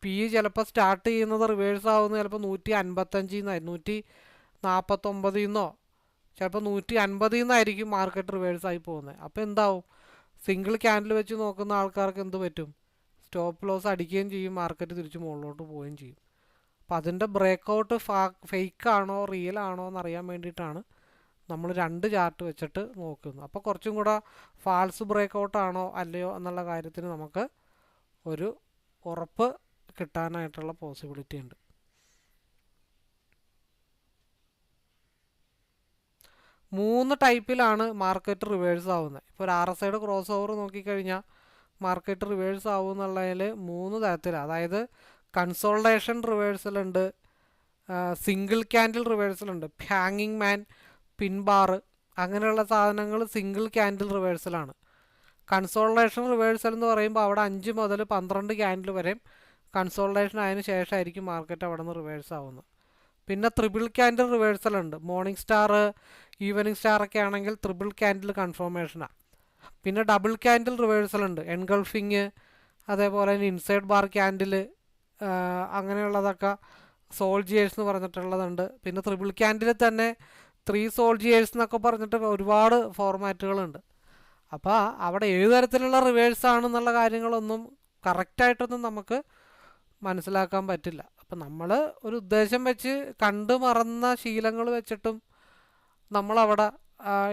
പി ചിലപ്പോൾ സ്റ്റാർട്ട് ചെയ്യുന്നത് റിവേഴ്സ് ആവുന്നത് ചിലപ്പോൾ 155 149 ചിലപ്പോൾ 150 മാർക്കറ്റ് റിവേഴ്സ് ആയി പോകുന്നത്. അപ്പോൾ എന്താവും, സിംഗിൾ ക്യാൻഡിൽ വെച്ച് നോക്കുന്ന ആൾക്കാർക്ക് എന്ത് പറ്റും, സ്റ്റോപ്പ് ലോസ് അടിക്കുകയും ചെയ്യും, മാർക്കറ്റ് തിരിച്ച് മുകളിലോട്ട് പോവുകയും ചെയ്യും. അപ്പോൾ അതിൻ്റെ ബ്രേക്കൗട്ട് ഫേക്ക് ആണോ റിയൽ ആണോ എന്നറിയാൻ വേണ്ടിയിട്ടാണ് നമ്മൾ 2 ചാർട്ട് വെച്ചിട്ട് നോക്കുന്നത്. അപ്പോൾ കുറച്ചും കൂടെ ഫാൾസ് ബ്രേക്കൗട്ട് ആണോ അല്ലയോ എന്നുള്ള കാര്യത്തിന് നമുക്ക് ഒരു ഉറപ്പ് കിട്ടാനായിട്ടുള്ള പോസിബിലിറ്റി ഉണ്ട്. മൂന്ന് ടൈപ്പിലാണ് മാർക്കറ്റ് റിവേഴ്സ് ആവുന്നത്. ഇപ്പോൾ ഒരു RSI ക്രോസ് ഓവർ നോക്കിക്കഴിഞ്ഞാൽ മാർക്കറ്റ് റിവേഴ്സ് ആവും എന്നുള്ളതിൽ 3 തരത്തിലാണ്. അതായത് കൺസോൾട്ടേഷൻ റിവേഴ്സലുണ്ട്, സിംഗിൾ ക്യാൻഡിൽ റിവേഴ്സലുണ്ട്, ഹാങ്ങിങ് മാൻ, പിൻബാർ, അങ്ങനെയുള്ള സാധനങ്ങൾ സിംഗിൾ ക്യാൻഡിൽ റിവേഴ്സലാണ്. കൺസോൾട്ടേഷൻ റിവേഴ്സൽ എന്ന് പറയുമ്പോൾ അവിടെ 5 മുതൽ 12 ക്യാൻഡിൽ വരെയും കൺസോൾട്ടേഷൻ ആയതിനു ശേഷമായിരിക്കും മാർക്കറ്റ് അവിടെ നിന്ന് റിവേഴ്സ് ആവുന്നത്. പിന്നെ ത്രിബിൾ ക്യാൻഡിൽ റിവേഴ്സൽ ഉണ്ട്. മോർണിംഗ് സ്റ്റാർ, ഈവനിങ് സ്റ്റാർ ഒക്കെ ആണെങ്കിൽ ത്രിബിൾ ക്യാൻഡിൽ കൺഫർമേഷനാണ്. പിന്നെ ഡബിൾ ക്യാൻഡിൽ റിവേഴ്സൽ ഉണ്ട്, എൻഗൾഫിങ്, അതേപോലെ തന്നെ ഇൻസൈഡ് ബാർ ക്യാൻഡിൽ, അങ്ങനെയുള്ളതൊക്കെ സോൾജിയേഴ്സ് എന്ന് പറഞ്ഞിട്ടുള്ളതുണ്ട്. പിന്നെ ത്രിബിൾ ക്യാൻഡിൽ തന്നെ 3 സോൾജിയേഴ്സ് എന്നൊക്കെ പറഞ്ഞിട്ട് ഒരുപാട് ഫോർമാറ്റുകളുണ്ട്. അപ്പോൾ അവിടെ ഏത് തരത്തിലുള്ള റിവേഴ്സ് ആണെന്നുള്ള കാര്യങ്ങളൊന്നും കറക്റ്റായിട്ടൊന്നും നമുക്ക് മനസ്സിലാക്കാൻ പറ്റില്ല. അപ്പം നമ്മൾ ഒരു ഉദ്ദേശം വെച്ച് കണ്ടു മറന്ന ശീലങ്ങൾ വെച്ചിട്ടും നമ്മളവിടെ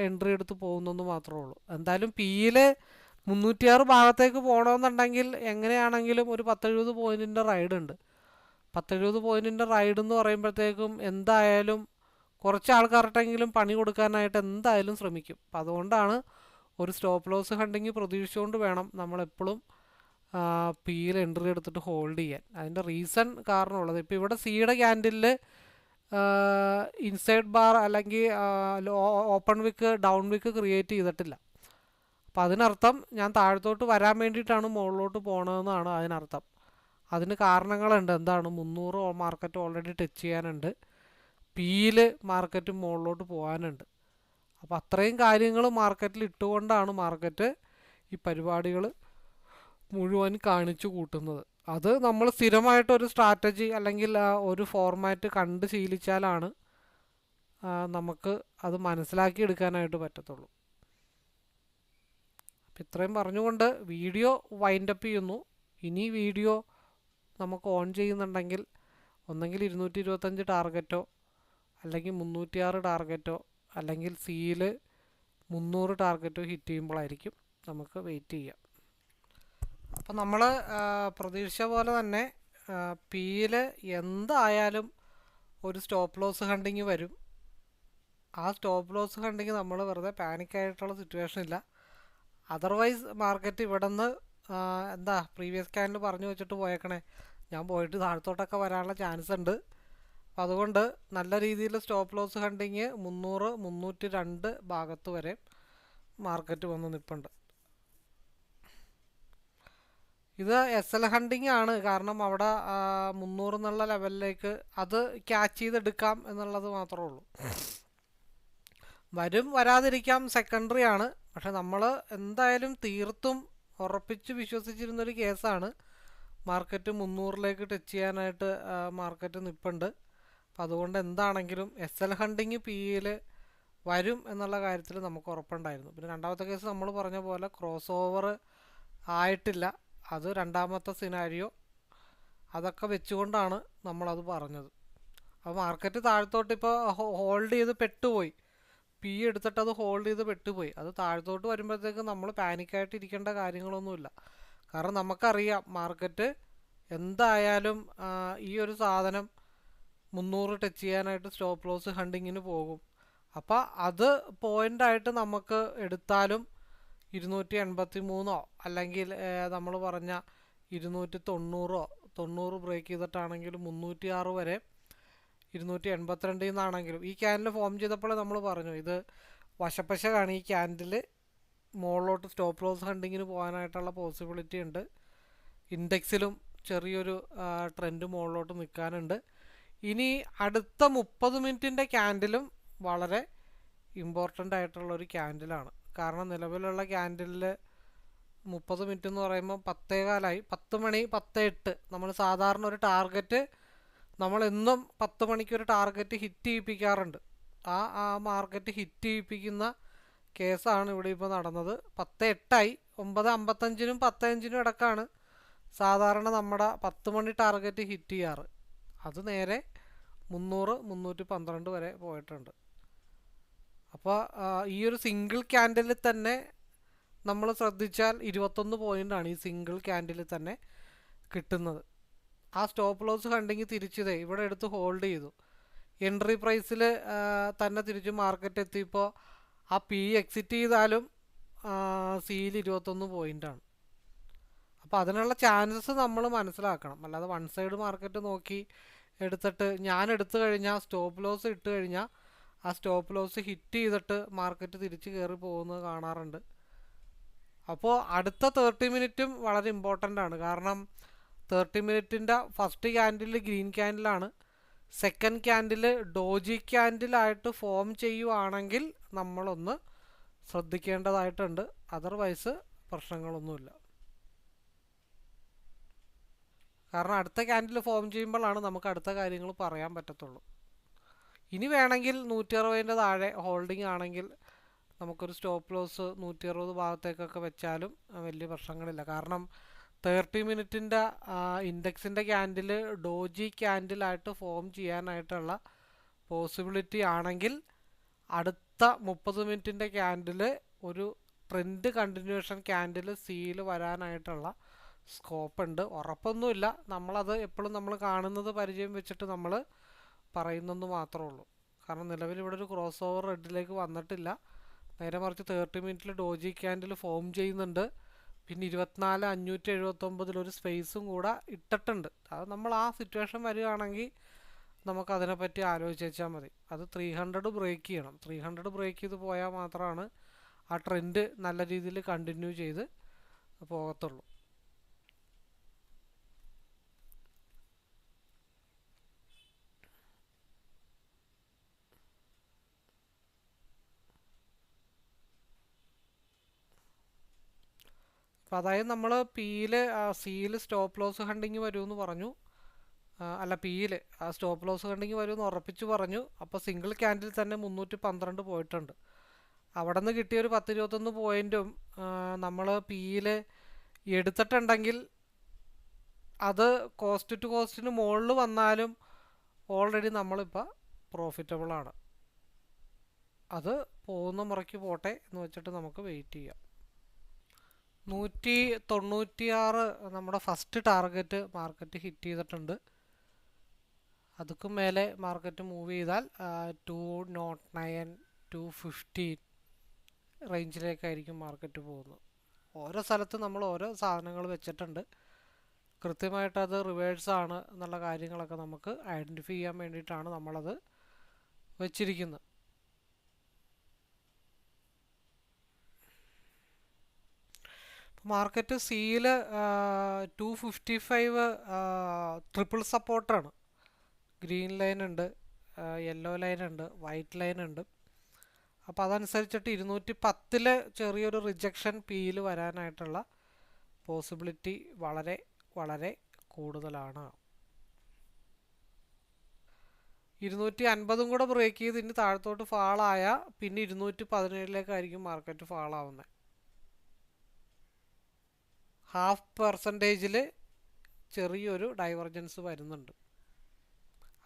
എൻട്രി എടുത്ത് പോകുന്നെന്ന് മാത്രമേ ഉള്ളൂ. എന്തായാലും പിയിൽ 306 ഭാഗത്തേക്ക് പോകണമെന്നുണ്ടെങ്കിൽ എങ്ങനെയാണെങ്കിലും ഒരു 10-70 പോയിൻറ്റിൻ്റെ റൈഡ് ഉണ്ട്. 10-70 പോയിൻറ്റിൻ്റെ റൈഡ് എന്ന് പറയുമ്പോഴത്തേക്കും എന്തായാലും കുറച്ച് ആൾക്കാർക്കെങ്കിലും പണി കൊടുക്കാനായിട്ട് എന്തായാലും ശ്രമിക്കും. അപ്പം അതുകൊണ്ടാണ് ഒരു സ്റ്റോപ്പ് ലോസ് ഹണ്ടിങ് പ്രതീക്ഷിച്ചുകൊണ്ട് വേണം നമ്മളെപ്പോഴും പിയിൽ എൻട്രി എടുത്തിട്ട് ഹോൾഡ് ചെയ്യാൻ. അതിൻ്റെ റീസൺ കാരണമുള്ളത്, ഇപ്പോൾ ഇവിടെ സിയുടെ ക്യാൻഡിലിൽ ഇൻസൈഡ് ബാർ അല്ലെങ്കിൽ ഓപ്പൺ വിക്ക് ഡൗൺ വിക്ക് ക്രിയേറ്റ് ചെയ്തിട്ടില്ല. അപ്പോൾ അതിനർത്ഥം ഞാൻ താഴത്തോട്ട് വരാൻ വേണ്ടിയിട്ടാണ് മുകളിലോട്ട് പോകണമെന്നാണ് അതിനർത്ഥം. അതിന് കാരണങ്ങളുണ്ട്. എന്താണ്, 300 മാർക്കറ്റ് ഓൾറെഡി ടച്ച് ചെയ്യാനുണ്ട്, പിയിൽ മാർക്കറ്റ് മുകളിലോട്ട് പോകാനുണ്ട്. അപ്പോൾ അത്രയും കാര്യങ്ങൾ മാർക്കറ്റിൽ ഇട്ടുകൊണ്ടാണ് മാർക്കറ്റ് ഈ പരിപാടികൾ മുഴുവൻ കാണിച്ചു കൂട്ടുന്നത്. അത് നമ്മൾ സ്ഥിരമായിട്ടൊരു സ്ട്രാറ്റജി അല്ലെങ്കിൽ ഒരു ഫോർമാറ്റ് കണ്ട് ശീലിച്ചാലാണ് നമുക്ക് അത് മനസ്സിലാക്കി എടുക്കാനായിട്ട് പറ്റത്തുള്ളൂ. അപ്പം ഇത്രയും പറഞ്ഞുകൊണ്ട് വീഡിയോ വൈൻഡപ്പ് ചെയ്യുന്നു. ഇനി വീഡിയോ നമുക്ക് ഓൺ ചെയ്യുന്നുണ്ടെങ്കിൽ ഒന്നെങ്കിൽ 225 ടാർഗറ്റോ അല്ലെങ്കിൽ 306 ടാർഗറ്റോ അല്ലെങ്കിൽ സിയിൽ 300 ടാർഗറ്റോ ഹിറ്റ് ചെയ്യുമ്പോഴായിരിക്കും നമുക്ക് വെയിറ്റ് ചെയ്യാം. അപ്പം നമ്മൾ പ്രതീക്ഷിച്ച പോലെ തന്നെ പിയിൽ എന്തായാലും ഒരു സ്റ്റോപ്പ് ലോസ് ഹണ്ടിങ് വരും. ആ സ്റ്റോപ്പ് ലോസ് ഹണ്ടിങ് നമ്മൾ വെറുതെ പാനിക്കായിട്ടുള്ള സിറ്റുവേഷൻ ഇല്ല. അതർവൈസ് മാർക്കറ്റ് ഇവിടെ നിന്ന് എന്താ പ്രീവിയസ് ക്യാൻഡിൽ പറഞ്ഞു വെച്ചിട്ട് പോയേക്കണേ, ഞാൻ പോയിട്ട് താഴത്തോട്ടൊക്കെ വരാനുള്ള ചാൻസ് ഉണ്ട്. അപ്പം അതുകൊണ്ട് നല്ല രീതിയിൽ സ്റ്റോപ്പ് ലോസ് ഹണ്ടിങ് 300, 302 ഭാഗത്ത് വരെ മാർക്കറ്റ് വന്ന് നിൽപ്പുണ്ട്. ഇത് SL ഹണ്ടിങ് ആണ്, കാരണം അവിടെ 300 എന്നുള്ള ലെവലിലേക്ക് അത് ക്യാച്ച് ചെയ്തെടുക്കാം എന്നുള്ളത് മാത്രമേ ഉള്ളൂ. വരും വരാതിരിക്കാം സെക്കൻഡറി ആണ്. പക്ഷെ നമ്മൾ എന്തായാലും തീർത്തും ഉറപ്പിച്ച് വിശ്വസിച്ചിരുന്നൊരു കേസാണ് മാർക്കറ്റ് 300ലേക്ക് ടച്ച് ചെയ്യാനായിട്ട് മാർക്കറ്റ് നിൽപ്പുണ്ട്. അപ്പം അതുകൊണ്ട് എന്താണെങ്കിലും SL ഹണ്ടിങ് പിയിൽ വരും എന്നുള്ള കാര്യത്തിൽ നമുക്ക് ഉറപ്പുണ്ടായിരുന്നു. പിന്നെ രണ്ടാമത്തെ കേസ് നമ്മൾ പറഞ്ഞ പോലെ ക്രോസ് ഓവർ ആയിട്ടില്ല, അത് രണ്ടാമത്തെ സിനാരിയോ. അതൊക്കെ വെച്ചുകൊണ്ടാണ് നമ്മളത് പറഞ്ഞത്. അപ്പോൾ മാർക്കറ്റ് താഴത്തോട്ട് ഇപ്പോൾ ഹോൾഡ് ചെയ്ത് പെട്ടുപോയി, പി എടുത്തിട്ട് അത് ഹോൾഡ് ചെയ്ത് പെട്ടുപോയി. അത് താഴത്തോട്ട് വരുമ്പോഴത്തേക്ക് നമ്മൾ പാനിക്കായിട്ട് ഇരിക്കേണ്ട കാര്യങ്ങളൊന്നുമില്ല. കാരണം നമുക്കറിയാം മാർക്കറ്റ് എന്തായാലും ഈ ഒരു സാധനം 300 ടച്ച് ചെയ്യാനായിട്ട് സ്റ്റോപ്പ് ലോസ് ഹണ്ടിങ്ങിന് പോകും. അപ്പോൾ അത് പോയിൻ്റായിട്ട് നമുക്ക് എടുത്താലും 283 അല്ലെങ്കിൽ നമ്മൾ പറഞ്ഞ 290 ബ്രേക്ക് ചെയ്തിട്ടാണെങ്കിലും 306 വരെ 282 നിന്നാണെങ്കിലും ഈ ക്യാൻഡിൽ ഫോം ചെയ്തപ്പോൾ നമ്മൾ പറഞ്ഞു ഇത് വശപ്പശകാണ്. ഈ ക്യാൻഡിൽ മുകളിലോട്ട് സ്റ്റോപ്പ് ലോസ് ഹണ്ടിങ്ങിന് പോകാനായിട്ടുള്ള പോസിബിലിറ്റി ഉണ്ട്. ഇൻഡെക്സിലും ചെറിയൊരു ട്രെൻഡ് മുകളിലോട്ട് നിൽക്കാനുണ്ട്. ഇനി അടുത്ത 30 മിനിറ്റിൻ്റെ ക്യാൻഡിലും വളരെ ഇമ്പോർട്ടൻ്റ് ആയിട്ടുള്ളൊരു ക്യാൻഡിലാണ്. കാരണം നിലവിലുള്ള ക്യാൻഡിലിൽ 30 മിനിറ്റ് എന്ന് പറയുമ്പോൾ 10:15 10 മണി 10:08. നമ്മൾ സാധാരണ ഒരു ടാർഗറ്റ് നമ്മളെന്നും 10 മണിക്കൊരു ടാർഗറ്റ് ഹിറ്റ് ചെയ്യിപ്പിക്കാറുണ്ട്. ആ മാർക്കറ്റ് ഹിറ്റ് ചെയ്യിപ്പിക്കുന്ന കേസാണ് ഇവിടെ ഇപ്പോൾ നടന്നത്. 10:08 9:55 10:05 ഇടക്കാണ് സാധാരണ നമ്മുടെ 10 മണി ടാർഗറ്റ് ഹിറ്റ് ചെയ്യാറ്. അത് നേരെ 300 312 വരെ പോയിട്ടുണ്ട്. അപ്പോൾ ഈ ഒരു സിംഗിൾ ക്യാൻഡിലിൽ തന്നെ നമ്മൾ ശ്രദ്ധിച്ചാൽ 21 പോയിൻ്റാണ് ഈ സിംഗിൾ ക്യാൻഡിലിൽ തന്നെ കിട്ടുന്നത്. ആ സ്റ്റോപ്പ് ലോസ് ഹണ്ടിങ് തിരിച്ചതേ ഇവിടെ എടുത്ത് ഹോൾഡ് ചെയ്തു. എൻട്രി പ്രൈസിൽ തന്നെ തിരിച്ച് മാർക്കറ്റ് എത്തിയപ്പോൾ ആ പി എക്സിറ്റ് ചെയ്താലും സിയിൽ 21 പോയിൻ്റാണ്. അപ്പോൾ അതിനുള്ള ചാൻസസ് നമ്മൾ മനസ്സിലാക്കണം. അല്ലാതെ വൺ സൈഡ് മാർക്കറ്റ് നോക്കി എടുത്തിട്ട് ഞാൻ എടുത്തു കഴിഞ്ഞാൽ സ്റ്റോപ്പ് ലോസ് ഇട്ട് കഴിഞ്ഞാൽ ആ സ്റ്റോപ്പ് ലോസ് ഹിറ്റ് ചെയ്തിട്ട് മാർക്കറ്റ് തിരിച്ച് കയറി പോകുന്നത് കാണാറുണ്ട്. അപ്പോൾ അടുത്ത 30 മിനിറ്റും വളരെ ഇമ്പോർട്ടൻ്റ് ആണ്. കാരണം 30 മിനിറ്റിൻ്റെ ഫസ്റ്റ് ക്യാൻഡിൽ ഗ്രീൻ ക്യാൻഡിലാണ്, സെക്കൻഡ് ക്യാൻഡിൽ ഡോജി ക്യാൻഡിലായിട്ട് ഫോം ചെയ്യുവാണെങ്കിൽ നമ്മളൊന്ന് ശ്രദ്ധിക്കേണ്ടതായിട്ടുണ്ട്. അതർവൈസ് പ്രശ്നങ്ങളൊന്നുമില്ല. കാരണം അടുത്ത ക്യാൻഡിൽ ഫോം ചെയ്യുമ്പോഴാണ് നമുക്ക് അടുത്ത കാര്യങ്ങൾ പറയാൻ പറ്റത്തുള്ളൂ. ഇനി വേണമെങ്കിൽ 160 താഴെ ഹോൾഡിംഗ് ആണെങ്കിൽ നമുക്കൊരു സ്റ്റോപ്പ് ലോസ് 160 ഭാഗത്തേക്കൊക്കെ വെച്ചാലും വലിയ പ്രശ്നങ്ങളില്ല. കാരണം 30 മിനിറ്റിൻ്റെ ഇൻഡെക്സിൻ്റെ ക്യാൻഡിൽ ഡോജി ക്യാൻഡിലായിട്ട് ഫോം ചെയ്യാനായിട്ടുള്ള പോസിബിലിറ്റി ആണെങ്കിൽ അടുത്ത 30 മിനിറ്റിൻ്റെ ക്യാൻഡിൽ ഒരു ട്രെൻഡ് കണ്ടിന്യൂഷൻ ക്യാൻഡിൽ സിയിൽ വരാനായിട്ടുള്ള സ്കോപ്പ് ഉണ്ട്. ഉറപ്പൊന്നുമില്ല, നമ്മളത് എപ്പോഴും നമ്മൾ കാണുന്നത് പരിചയം വെച്ചിട്ട് നമ്മൾ പറയുന്നെന്ന് മാത്രമേ ഉള്ളൂ. കാരണം നിലവിൽ ഇവിടെ ഒരു ക്രോസ് ഓവർ റെഡിലേക്ക് വന്നിട്ടില്ല. നേരെ മറിച്ച് 30 മിനിറ്റിൽ ഡോജി ക്യാൻഡിൽ ഫോം ചെയ്യുന്നുണ്ട്, പിന്നെ 24,579 ഒരു സ്പേസും കൂടെ ഇട്ടിട്ടുണ്ട്. അത് നമ്മൾ ആ സിറ്റുവേഷൻ വരികയാണെങ്കിൽ നമുക്കതിനെപ്പറ്റി ആലോചിച്ച് വെച്ചാൽ മതി. അത് 300 ബ്രേക്ക് ചെയ്യണം. 300 ബ്രേക്ക് ചെയ്ത് പോയാൽ മാത്രമാണ് ആ ട്രെൻഡ് നല്ല രീതിയിൽ കണ്ടിന്യൂ ചെയ്ത് പോകത്തുള്ളൂ. അപ്പോൾ അതായത് നമ്മൾ സിയിൽ സ്റ്റോപ്പ് ലോസ് ഹണ്ടിങ് വരുമെന്ന് പറഞ്ഞു. അല്ല, പിയിൽ ആ സ്റ്റോപ്പ് ലോസ് ഹണ്ടിങ് വരുമെന്ന് ഉറപ്പിച്ച് പറഞ്ഞു. അപ്പോൾ സിംഗിൾ ക്യാൻഡിൽ തന്നെ 312 പോയിട്ടുണ്ട്. അവിടെ നിന്ന് കിട്ടിയ ഒരു 10-21 പോയിൻറ്റും നമ്മൾ പിയിൽ എടുത്തിട്ടുണ്ടെങ്കിൽ അത് കോസ്റ്റ് ടു കോസ്റ്റിന് മുകളിൽ വന്നാലും ഓൾറെഡി നമ്മളിപ്പോൾ പ്രോഫിറ്റബിളാണ്. അത് പോകുന്ന മുറയ്ക്ക് പോട്ടെ എന്ന് വെച്ചിട്ട് നമുക്ക് വെയിറ്റ് ചെയ്യാം. 196 നമ്മുടെ ഫസ്റ്റ് ടാർഗറ്റ് മാർക്കറ്റ് ഹിറ്റ് ചെയ്തിട്ടുണ്ട്. അതുക്കും മേലെ മാർക്കറ്റ് മൂവ് ചെയ്താൽ 209, 215 റേഞ്ചിലേക്കായിരിക്കും മാർക്കറ്റ് പോകുന്നത്. ഓരോ സ്ഥലത്ത് നമ്മൾ ഓരോ സാധനങ്ങൾ വെച്ചിട്ടുണ്ട്. കൃത്യമായിട്ട് അത് റിവേഴ്സാണ് എന്നുള്ള കാര്യങ്ങളൊക്കെ നമുക്ക് ഐഡൻറ്റിഫൈ ചെയ്യാൻ വേണ്ടിയിട്ടാണ് നമ്മളത് വെച്ചിരിക്കുന്നത്. മാർക്കറ്റ് സിയിൽ 255 ട്രിപ്പിൾ സപ്പോർട്ടാണ്. ഗ്രീൻ ലൈൻ ഉണ്ട്, യെല്ലോ ലൈൻ ഉണ്ട്, വൈറ്റ് ലൈൻ ഉണ്ട്. അപ്പോൾ അതനുസരിച്ചിട്ട് 210 ചെറിയൊരു റിജക്ഷൻ പിയിൽ വരാനായിട്ടുള്ള പോസിബിലിറ്റി വളരെ വളരെ കൂടുതലാണ്. 250 കൂടെ ബ്രേക്ക് ചെയ്ത് ഇനി താഴത്തോട്ട് ഫാളായ പിന്നെ 217 മാർക്കറ്റ് ഫാളാവുന്നത്. 0.5% ചെറിയൊരു ഡൈവർജൻസ് വരുന്നുണ്ട്.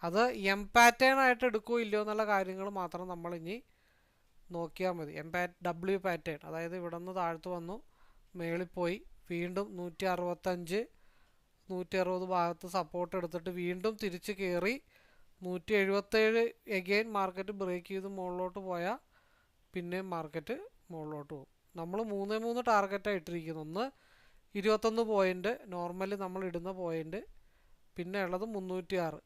അത് എം പാറ്റേൺ ആയിട്ട് എടുക്കുമോ ഇല്ലയോ എന്നുള്ള കാര്യങ്ങൾ മാത്രം നമ്മളിനി നോക്കിയാൽ മതി. ഡബ്ല്യു പാറ്റേൺ, അതായത് ഇവിടെ നിന്ന് താഴ്ത്തു വന്നു, മേളിൽ പോയി, വീണ്ടും 165, 160 ഭാഗത്ത് സപ്പോർട്ട് എടുത്തിട്ട് വീണ്ടും തിരിച്ച് കയറി 177 എഗെയിൻ മാർക്കറ്റ് ബ്രേക്ക് ചെയ്ത് മുകളിലോട്ട് പോയാൽ പിന്നെയും മാർക്കറ്റ് മുകളിലോട്ട് പോകും. നമ്മൾ 3 ടാർഗറ്റാണ് ഇട്ടിരിക്കുന്നത്. ഒന്ന് 21 പോയിൻ്റ് നോർമലി നമ്മൾ ഇടുന്ന പോയിൻ്റ്, പിന്നെ ഉള്ളത് 306.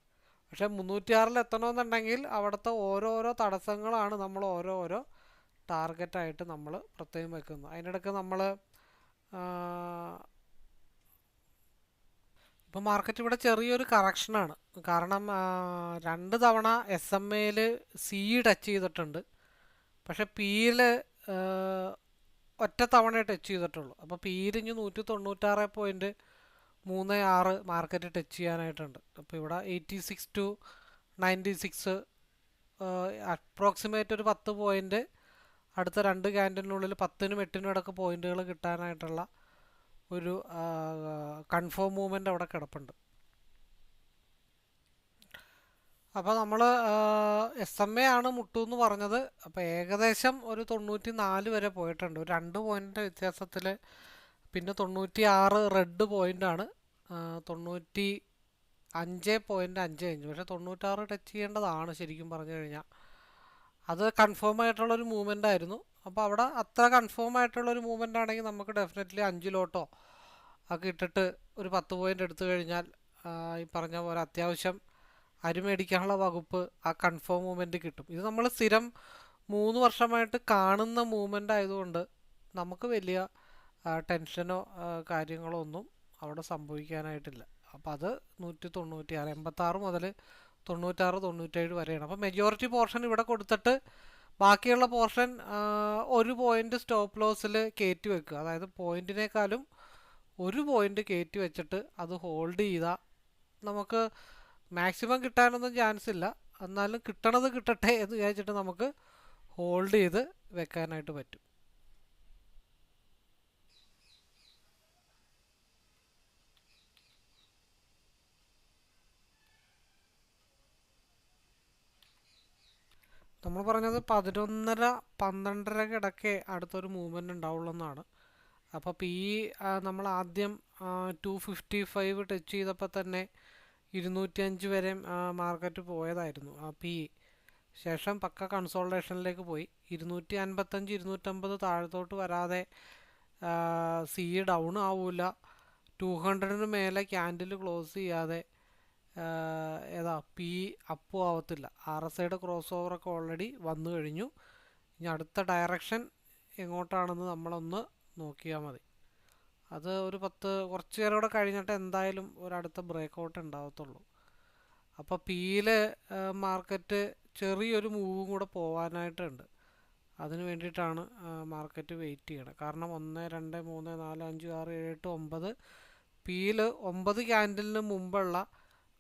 പക്ഷേ 306 എത്തണമെന്നുണ്ടെങ്കിൽ അവിടുത്തെ ഓരോരോ തടസ്സങ്ങളാണ് നമ്മൾ ഓരോരോ ടാർഗറ്റായിട്ട് നമ്മൾ പ്രത്യേകം വെക്കുന്നത്. അതിനിടയ്ക്ക് നമ്മൾ ഇപ്പോൾ മാർക്കറ്റ് ഇവിടെ ചെറിയൊരു കറക്ഷനാണ്. കാരണം 2 തവണ SMA സി ടച്ച് ചെയ്തിട്ടുണ്ട്. പക്ഷെ പിയിൽ ഒറ്റ തവണ ടച്ച് ചെയ്തിട്ടുള്ളൂ. അപ്പോൾ പിയിൽ ഇനി 196.36 മാർക്കറ്റ് ടച്ച് ചെയ്യാനായിട്ടുണ്ട്. അപ്പോൾ ഇവിടെ 86 to 96 അപ്രോക്സിമേറ്റ് ഒരു 10 പോയിൻ്റ് അടുത്ത 2 ക്യാൻഡിലിനുള്ളിൽ 10-നും 8-നും ഇടയ്ക്ക് പോയിന്റുകൾ കിട്ടാനായിട്ടുള്ള ഒരു കൺഫേം മൂവ്മെൻ്റ് അവിടെ കിടപ്പുണ്ട്. അപ്പോൾ നമ്മൾ SMA ആണ് മുട്ടു പറഞ്ഞത്. അപ്പോൾ ഏകദേശം ഒരു 94 വരെ പോയിട്ടുണ്ട്, ഒരു 2 പോയിൻ്റ് വ്യത്യാസത്തിൽ. പിന്നെ 96 റെഡ് പോയിൻ്റാണ്, 95.55. പക്ഷേ 96 ടച്ച് ചെയ്യേണ്ടതാണ് ശരിക്കും പറഞ്ഞു കഴിഞ്ഞാൽ. അത് കൺഫേം ആയിട്ടുള്ളൊരു മൂവ്മെൻ്റ് ആയിരുന്നു. അപ്പോൾ അവിടെ അത്ര കൺഫേം ആയിട്ടുള്ളൊരു മൂവ്മെൻ്റ് ആണെങ്കിൽ നമുക്ക് ഡെഫിനറ്റ്ലി 5 ലോട്ടോ ഒക്കെ ഇട്ടിട്ട് ഒരു 10 പോയിൻ്റ് എടുത്തു കഴിഞ്ഞാൽ ഈ പറഞ്ഞ പോലെ അത്യാവശ്യം അരി മേടിക്കാനുള്ള വകുപ്പ് ആ കൺഫേം മൂവ്മെൻറ്റ് കിട്ടും. ഇത് നമ്മൾ സ്ഥിരം 3 വർഷമായിട്ട് കാണുന്ന മൂവ്മെൻ്റ് ആയതുകൊണ്ട് നമുക്ക് വലിയ ടെൻഷനോ കാര്യങ്ങളോ ഒന്നും അവിടെ സംഭവിക്കാനായിട്ടില്ല. അപ്പോൾ അത് 196, 86 മുതൽ 96, 97 വരെയാണ്. അപ്പോൾ മെജോറിറ്റി പോർഷൻ ഇവിടെ കൊടുത്തിട്ട് ബാക്കിയുള്ള പോർഷൻ 1 പോയിൻ്റ് സ്റ്റോപ്പ് ലോസിൽ കയറ്റി വെക്കുക. അതായത് പോയിൻറ്റിനേക്കാളും 1 പോയിൻ്റ് കയറ്റി വെച്ചിട്ട് അത് ഹോൾഡ് ചെയ്താൽ നമുക്ക് മാക്സിമം കിട്ടാനൊന്നും ചാൻസ് ഇല്ല, എന്നാലും കിട്ടണത് കിട്ടട്ടെ എന്ന് വിചാരിച്ചിട്ട് നമുക്ക് ഹോൾഡ് ചെയ്ത് വെക്കാനായിട്ട് പറ്റും. നമ്മൾ പറഞ്ഞത് 11:30-12 ഇടയ്ക്ക് അടുത്തൊരു മൂവ്മെൻറ്റ് ഉണ്ടാവുള്ളൂ എന്നാണ്. അപ്പോൾ പി നമ്മൾ ആദ്യം 255 ടച്ച് ചെയ്തപ്പോൾ തന്നെ 205 വരെ മാർക്കറ്റ് പോയതായിരുന്നു ആ പി. ശേഷം പക്ക കൺസോൾട്ടേഷനിലേക്ക് പോയി. 255, 250 താഴത്തോട്ട് വരാതെ സി ഡൗൺ ആവില്ല. 200 മേലെ ക്യാൻഡിൽ ക്ലോസ് ചെയ്യാതെ ഏതാ പി അപ്പും ആവത്തില്ല. RSIയുടെ ക്രോസ് ഓവറൊക്കെ ഓൾറെഡി വന്നു കഴിഞ്ഞു. ഇനി അടുത്ത ഡയറക്ഷൻ എങ്ങോട്ടാണെന്ന് നമ്മളൊന്ന് നോക്കിയാൽ മതി. അത് ഒരു കുറച്ച് നേരം കൂടെ കഴിഞ്ഞിട്ട് എന്തായാലും ഒരടുത്ത ബ്രേക്ക് ഔട്ട് ഉണ്ടാവത്തുള്ളൂ. അപ്പോൾ പിയിൽ മാർക്കറ്റ് ചെറിയൊരു മൂവും കൂടെ പോകാനായിട്ടുണ്ട്. അതിന് വേണ്ടിയിട്ടാണ് മാർക്കറ്റ് വെയിറ്റ് ചെയ്യണത്. കാരണം 1 2 3 4 5 6 7 8 9 പിയിൽ 9 ക്യാൻഡലിന് മുമ്പുള്ള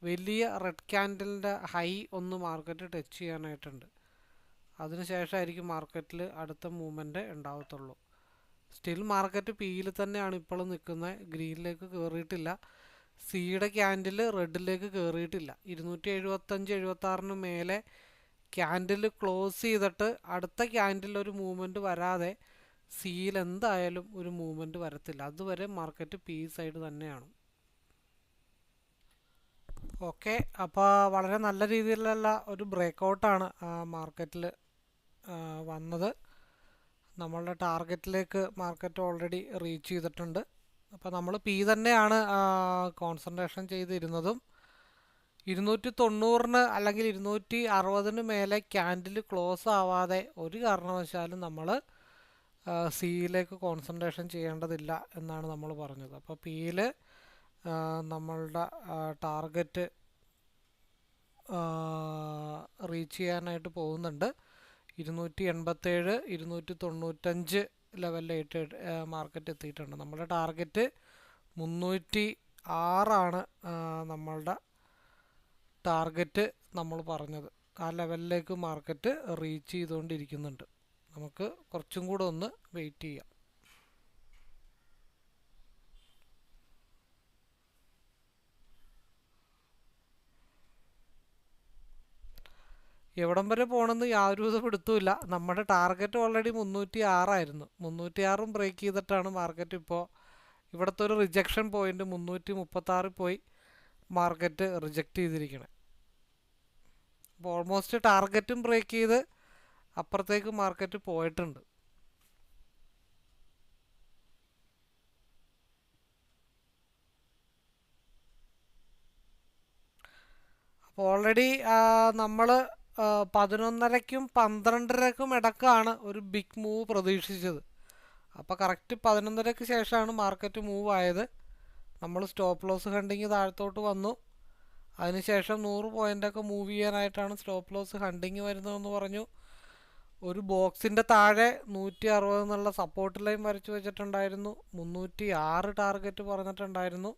വലിയ റെഡ് ക്യാൻഡലിൻ്റെ ഹൈ ഒന്ന് മാർക്കറ്റ് ടച്ച് ചെയ്യാനായിട്ടുണ്ട്. അതിനുശേഷമായിരിക്കും മാർക്കറ്റിൽ അടുത്ത മൂവ്മെൻറ്റ് ഉണ്ടാവത്തുള്ളൂ. സ്റ്റിൽ മാർക്കറ്റ് പിയിൽ തന്നെയാണ് ഇപ്പോഴും നിൽക്കുന്നത്. ഗ്രീനിലേക്ക് കയറിയിട്ടില്ല. സിയുടെ ക്യാൻഡിൽ റെഡിലേക്ക് കയറിയിട്ടില്ല. 275 76 മേലെ ക്യാൻഡിൽ ക്ലോസ് ചെയ്തിട്ട് അടുത്ത ക്യാൻഡിൽ ഒരു മൂവ്മെൻറ്റ് വരാതെ സിയിൽ എന്തായാലും ഒരു മൂവ്മെൻറ്റ് വരത്തില്ല. അതുവരെ മാർക്കറ്റ് പി സൈഡ് തന്നെയാണ്. ഓക്കെ, അപ്പോൾ വളരെ നല്ല രീതിയിലുള്ള ഒരു ബ്രേക്ക് ഔട്ടാണ് മാർക്കറ്റിൽ വന്നത്. നമ്മളുടെ ടാർഗറ്റിലേക്ക് മാർക്കറ്റ് ഓൾറെഡി റീച്ച് ചെയ്തിട്ടുണ്ട്. അപ്പോൾ നമ്മൾ പി തന്നെയാണ് കോൺസെൻട്രേഷൻ ചെയ്തിരുന്നതും. 290 അല്ലെങ്കിൽ 260 മേലെ ക്യാൻഡിൽ ക്ലോസ് ആവാതെ ഒരു കാരണവശാലും നമ്മൾ സിയിലേക്ക് കോൺസെൻട്രേഷൻ ചെയ്യേണ്ടതില്ല എന്നാണ് നമ്മൾ പറഞ്ഞത്. അപ്പോൾ പിയിൽ നമ്മളുടെ ടാർഗറ്റ് റീച്ച് ചെയ്യാനായിട്ട് പോകുന്നുണ്ട്. 287 295 ലെവലിലായിട്ട് മാർക്കറ്റ് എത്തിയിട്ടുണ്ട്. നമ്മുടെ ടാർഗറ്റ് 306 നമ്മളുടെ ടാർഗറ്റ് നമ്മൾ പറഞ്ഞത്. ആ ലെവലിലേക്ക് മാർക്കറ്റ് റീച്ച് ചെയ്തുകൊണ്ടിരിക്കുന്നുണ്ട്. നമുക്ക് കുറച്ചും കൂടെ ഒന്ന് വെയിറ്റ് ചെയ്യാം. എവിടം വരെ പോകണമെന്ന് യാതൊരു പിടുത്തമില്ല. നമ്മുടെ ടാർഗറ്റ് ഓൾറെഡി 306 ആയിരുന്നു. 306 ബ്രേക്ക് ചെയ്തിട്ടാണ് മാർക്കറ്റ് ഇപ്പോൾ ഇവിടുത്തെ ഒരു റിജക്ഷൻ പോയിന്റ് 336 പോയി മാർക്കറ്റ് റിജക്റ്റ് ചെയ്തിരിക്കണേ. അപ്പോൾ ഓൾമോസ്റ്റ് ടാർഗറ്റും ബ്രേക്ക് ചെയ്ത് അപ്പുറത്തേക്ക് മാർക്കറ്റ് പോയിട്ടുണ്ട്. അപ്പോൾ ഓൾറെഡി നമ്മൾ 11:30ക്കും 12:30ക്കും ഇടക്കാണ് ഒരു ബിഗ് മൂവ് പ്രതീക്ഷിച്ചത്. അപ്പോൾ കറക്റ്റ് 11:30ക്ക് ശേഷമാണ് മാർക്കറ്റ് മൂവ് ആയത്. നമ്മൾ സ്റ്റോപ്പ് ലോസ് ഹണ്ടിങ് താഴത്തോട്ട് വന്നു. അതിനുശേഷം 100 പോയിൻ്റൊക്കെ മൂവ് ചെയ്യാനായിട്ടാണ് സ്റ്റോപ്പ് ലോസ് ഹണ്ടിങ് വരുന്നതെന്ന് പറഞ്ഞു. ഒരു ബോക്സിൻ്റെ താഴെ 160 എന്നുള്ള സപ്പോർട്ട് ലൈൻ വരച്ച് വെച്ചിട്ടുണ്ടായിരുന്നു. 306 ടാർഗറ്റ് പറഞ്ഞിട്ടുണ്ടായിരുന്നു.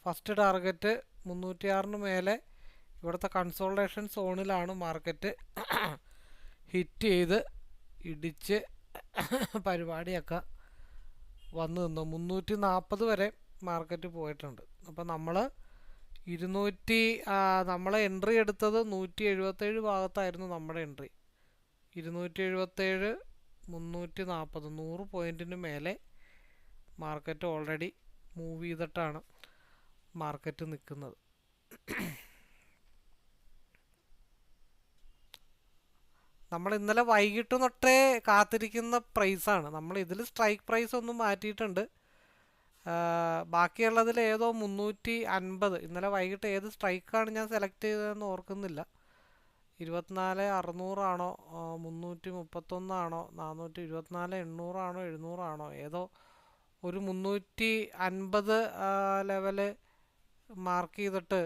ഫസ്റ്റ് ടാർഗറ്റ് 306 മേലെ ഇവിടുത്തെ കൺസോൾട്ടേഷൻ സോണിലാണ് മാർക്കറ്റ് ഹിറ്റ് ചെയ്ത് ഇടിച്ച് പരിപാടിയൊക്കെ വന്നു നിന്നു. 340 വരെ മാർക്കറ്റ് പോയിട്ടുണ്ട്. അപ്പോൾ നമ്മൾ എൻട്രി എടുത്തത് 177 ഭാഗത്തായിരുന്നു. നമ്മുടെ എൻട്രി 277 340 100 പോയിൻറ്റിന് മേലെ മാർക്കറ്റ് ഓൾറെഡി മൂവ് ചെയ്തിട്ടാണ് മാർക്കറ്റ് നിൽക്കുന്നത്. നമ്മൾ ഇന്നലെ വൈകിട്ട് തൊട്ടേ കാത്തിരിക്കുന്ന പ്രൈസാണ്. നമ്മൾ ഇതിൽ സ്ട്രൈക്ക് പ്രൈസ് ഒന്നും മാറ്റിയിട്ടുണ്ട്. ബാക്കിയുള്ളതിൽ ഏതോ 350 ഇന്നലെ വൈകിട്ട് ഏത് സ്ട്രൈക്കാണ് ഞാൻ സെലക്ട് ചെയ്തതെന്ന് ഓർക്കുന്നില്ല. 24,600 ആണോ 331 ആണോ 424 800 ആണോ 700 ആണോ ഏതോ ഒരു 350 ലെവല് മാർക്ക് ചെയ്തിട്ട്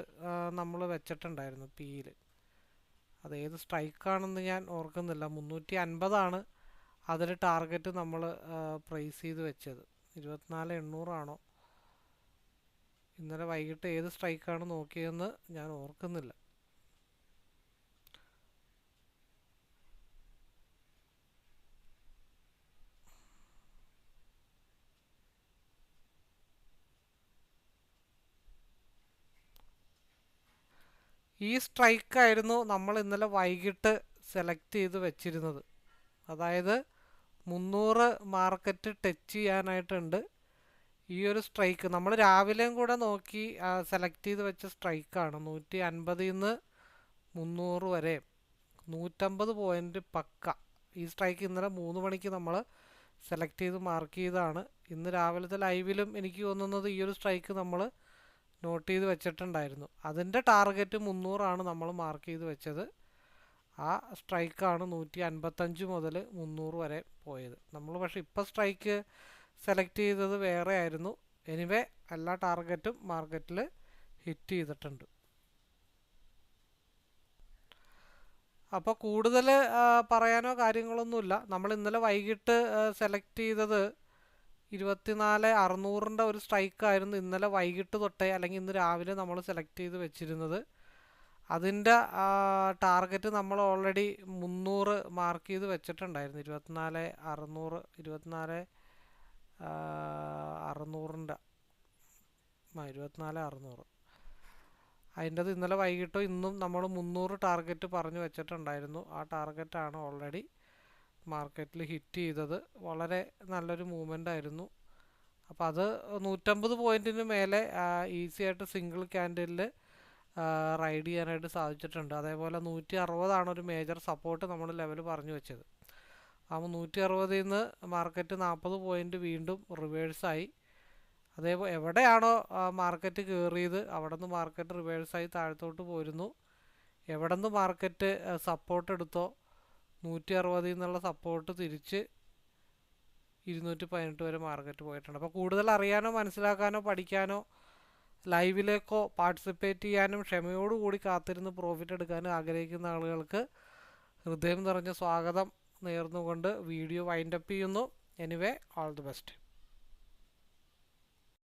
നമ്മൾ വെച്ചിട്ടുണ്ടായിരുന്നു പിയിൽ. അതേത് സ്ട്രൈക്കാണെന്ന് ഞാൻ ഓർക്കുന്നില്ല. 350 അതിൽ ടാർഗറ്റ് നമ്മൾ പ്രൈസ് ചെയ്ത് വെച്ചത്. 24,800 ആണോ ഇന്നലെ വൈകിട്ട് ഏത് സ്ട്രൈക്കാണ് നോക്കിയതെന്ന് ഞാൻ ഓർക്കുന്നില്ല. ഈ സ്ട്രൈക്കായിരുന്നു നമ്മൾ ഇന്നലെ വൈകിട്ട് സെലക്ട് ചെയ്ത് വെച്ചിരുന്നത്. അതായത് 300 മാർക്കറ്റ് ടച്ച് ചെയ്യാനായിട്ടുണ്ട്. ഈ ഒരു സ്ട്രൈക്ക് നമ്മൾ രാവിലെയും കൂടെ നോക്കി സെലക്ട് ചെയ്ത് വെച്ച സ്ട്രൈക്കാണ്. 150 നിന്ന് 300 വരെ 150 പോയിൻ്റ് പക്ക. ഈ സ്ട്രൈക്ക് ഇന്നലെ 3 മണിക്ക് നമ്മൾ സെലക്ട് ചെയ്ത് മാർക്ക് ചെയ്തതാണ്. ഇന്ന് രാവിലത്തെ ലൈവിലും എനിക്ക് തോന്നുന്നത് ഈ ഒരു സ്ട്രൈക്ക് നമ്മൾ നോട്ട് ചെയ്ത് വെച്ചിട്ടുണ്ടായിരുന്നു. അതിൻ്റെ ടാർഗറ്റ് 300 നമ്മൾ മാർക്ക് ചെയ്ത് വെച്ചത്. ആ സ്ട്രൈക്കാണ് 155 മുതൽ 300 വരെ പോയത്. നമ്മൾ പക്ഷേ ഇപ്പോൾ സ്ട്രൈക്ക് സെലക്ട് ചെയ്തത് വേറെ ആയിരുന്നു. എനിവേ എല്ലാ ടാർഗറ്റും മാർക്കറ്റിൽ ഹിറ്റ് ചെയ്തിട്ടുണ്ട്. അപ്പോൾ കൂടുതൽ പറയാനോ കാര്യങ്ങളൊന്നുമില്ല. നമ്മൾ ഇന്നലെ വൈകിട്ട് സെലക്ട് ചെയ്തത് 24,600 ഒരു സ്ട്രൈക്കായിരുന്നു ഇന്നലെ വൈകിട്ട് തൊട്ടേ, അല്ലെങ്കിൽ ഇന്ന് രാവിലെ നമ്മൾ സെലക്ട് ചെയ്ത് വെച്ചിരുന്നത്. അതിൻ്റെ ടാർഗറ്റ് നമ്മൾ ഓൾറെഡി 300 മാർക്ക് ചെയ്ത് വെച്ചിട്ടുണ്ടായിരുന്നു. 24,600 24,600 അതിൻ്റെത് ഇന്നലെ വൈകിട്ടോ ഇന്നും നമ്മൾ 300 ടാർഗറ്റ് പറഞ്ഞു വെച്ചിട്ടുണ്ടായിരുന്നു. ആ ടാർഗറ്റാണ് ഓൾറെഡി മാർക്കറ്റിൽ ഹിറ്റ് ചെയ്തത്. വളരെ നല്ലൊരു മൂവ്മെൻ്റ് ആയിരുന്നു. അപ്പോൾ അത് 150 പോയിൻറ്റിന് മേലെ ഈസി ആയിട്ട് സിംഗിൾ ക്യാൻഡിലിൽ റൈഡ് ചെയ്യാനായിട്ട് സാധിച്ചിട്ടുണ്ട്. അതേപോലെ 160 ഒരു മേജർ സപ്പോർട്ട് നമ്മൾ ലെവൽ പറഞ്ഞു വെച്ചത്. അപ്പോൾ 160 നിന്ന് മാർക്കറ്റ് 40 പോയിൻറ്റ് വീണ്ടും റിവേഴ്സായി. അതേപോലെ എവിടെയാണോ മാർക്കറ്റ് കയറിയത് അവിടെ നിന്ന് മാർക്കറ്റ് റിവേഴ്സായി താഴത്തോട്ട് പോയിരുന്നു. എവിടെ നിന്ന് മാർക്കറ്റ് സപ്പോർട്ട് എടുത്തോ 160 നിന്നുള്ള സപ്പോർട്ട് തിരിച്ച് 218 വരെ മാർക്കറ്റ് പോയിട്ടുണ്ട്. അപ്പോൾ കൂടുതൽ അറിയാനോ മനസ്സിലാക്കാനോ പഠിക്കാനോ ലൈവിലേക്കോ പാർട്ടിസിപ്പേറ്റ് ചെയ്യാനും ക്ഷമയോടുകൂടി കാത്തിരുന്ന് പ്രോഫിറ്റ് എടുക്കാനും ആഗ്രഹിക്കുന്ന ആളുകൾക്ക് ഹൃദയം നിറഞ്ഞ സ്വാഗതം നേർന്നുകൊണ്ട് വീഡിയോ വൈൻഡപ്പ് ചെയ്യുന്നു. Anyway, all the best.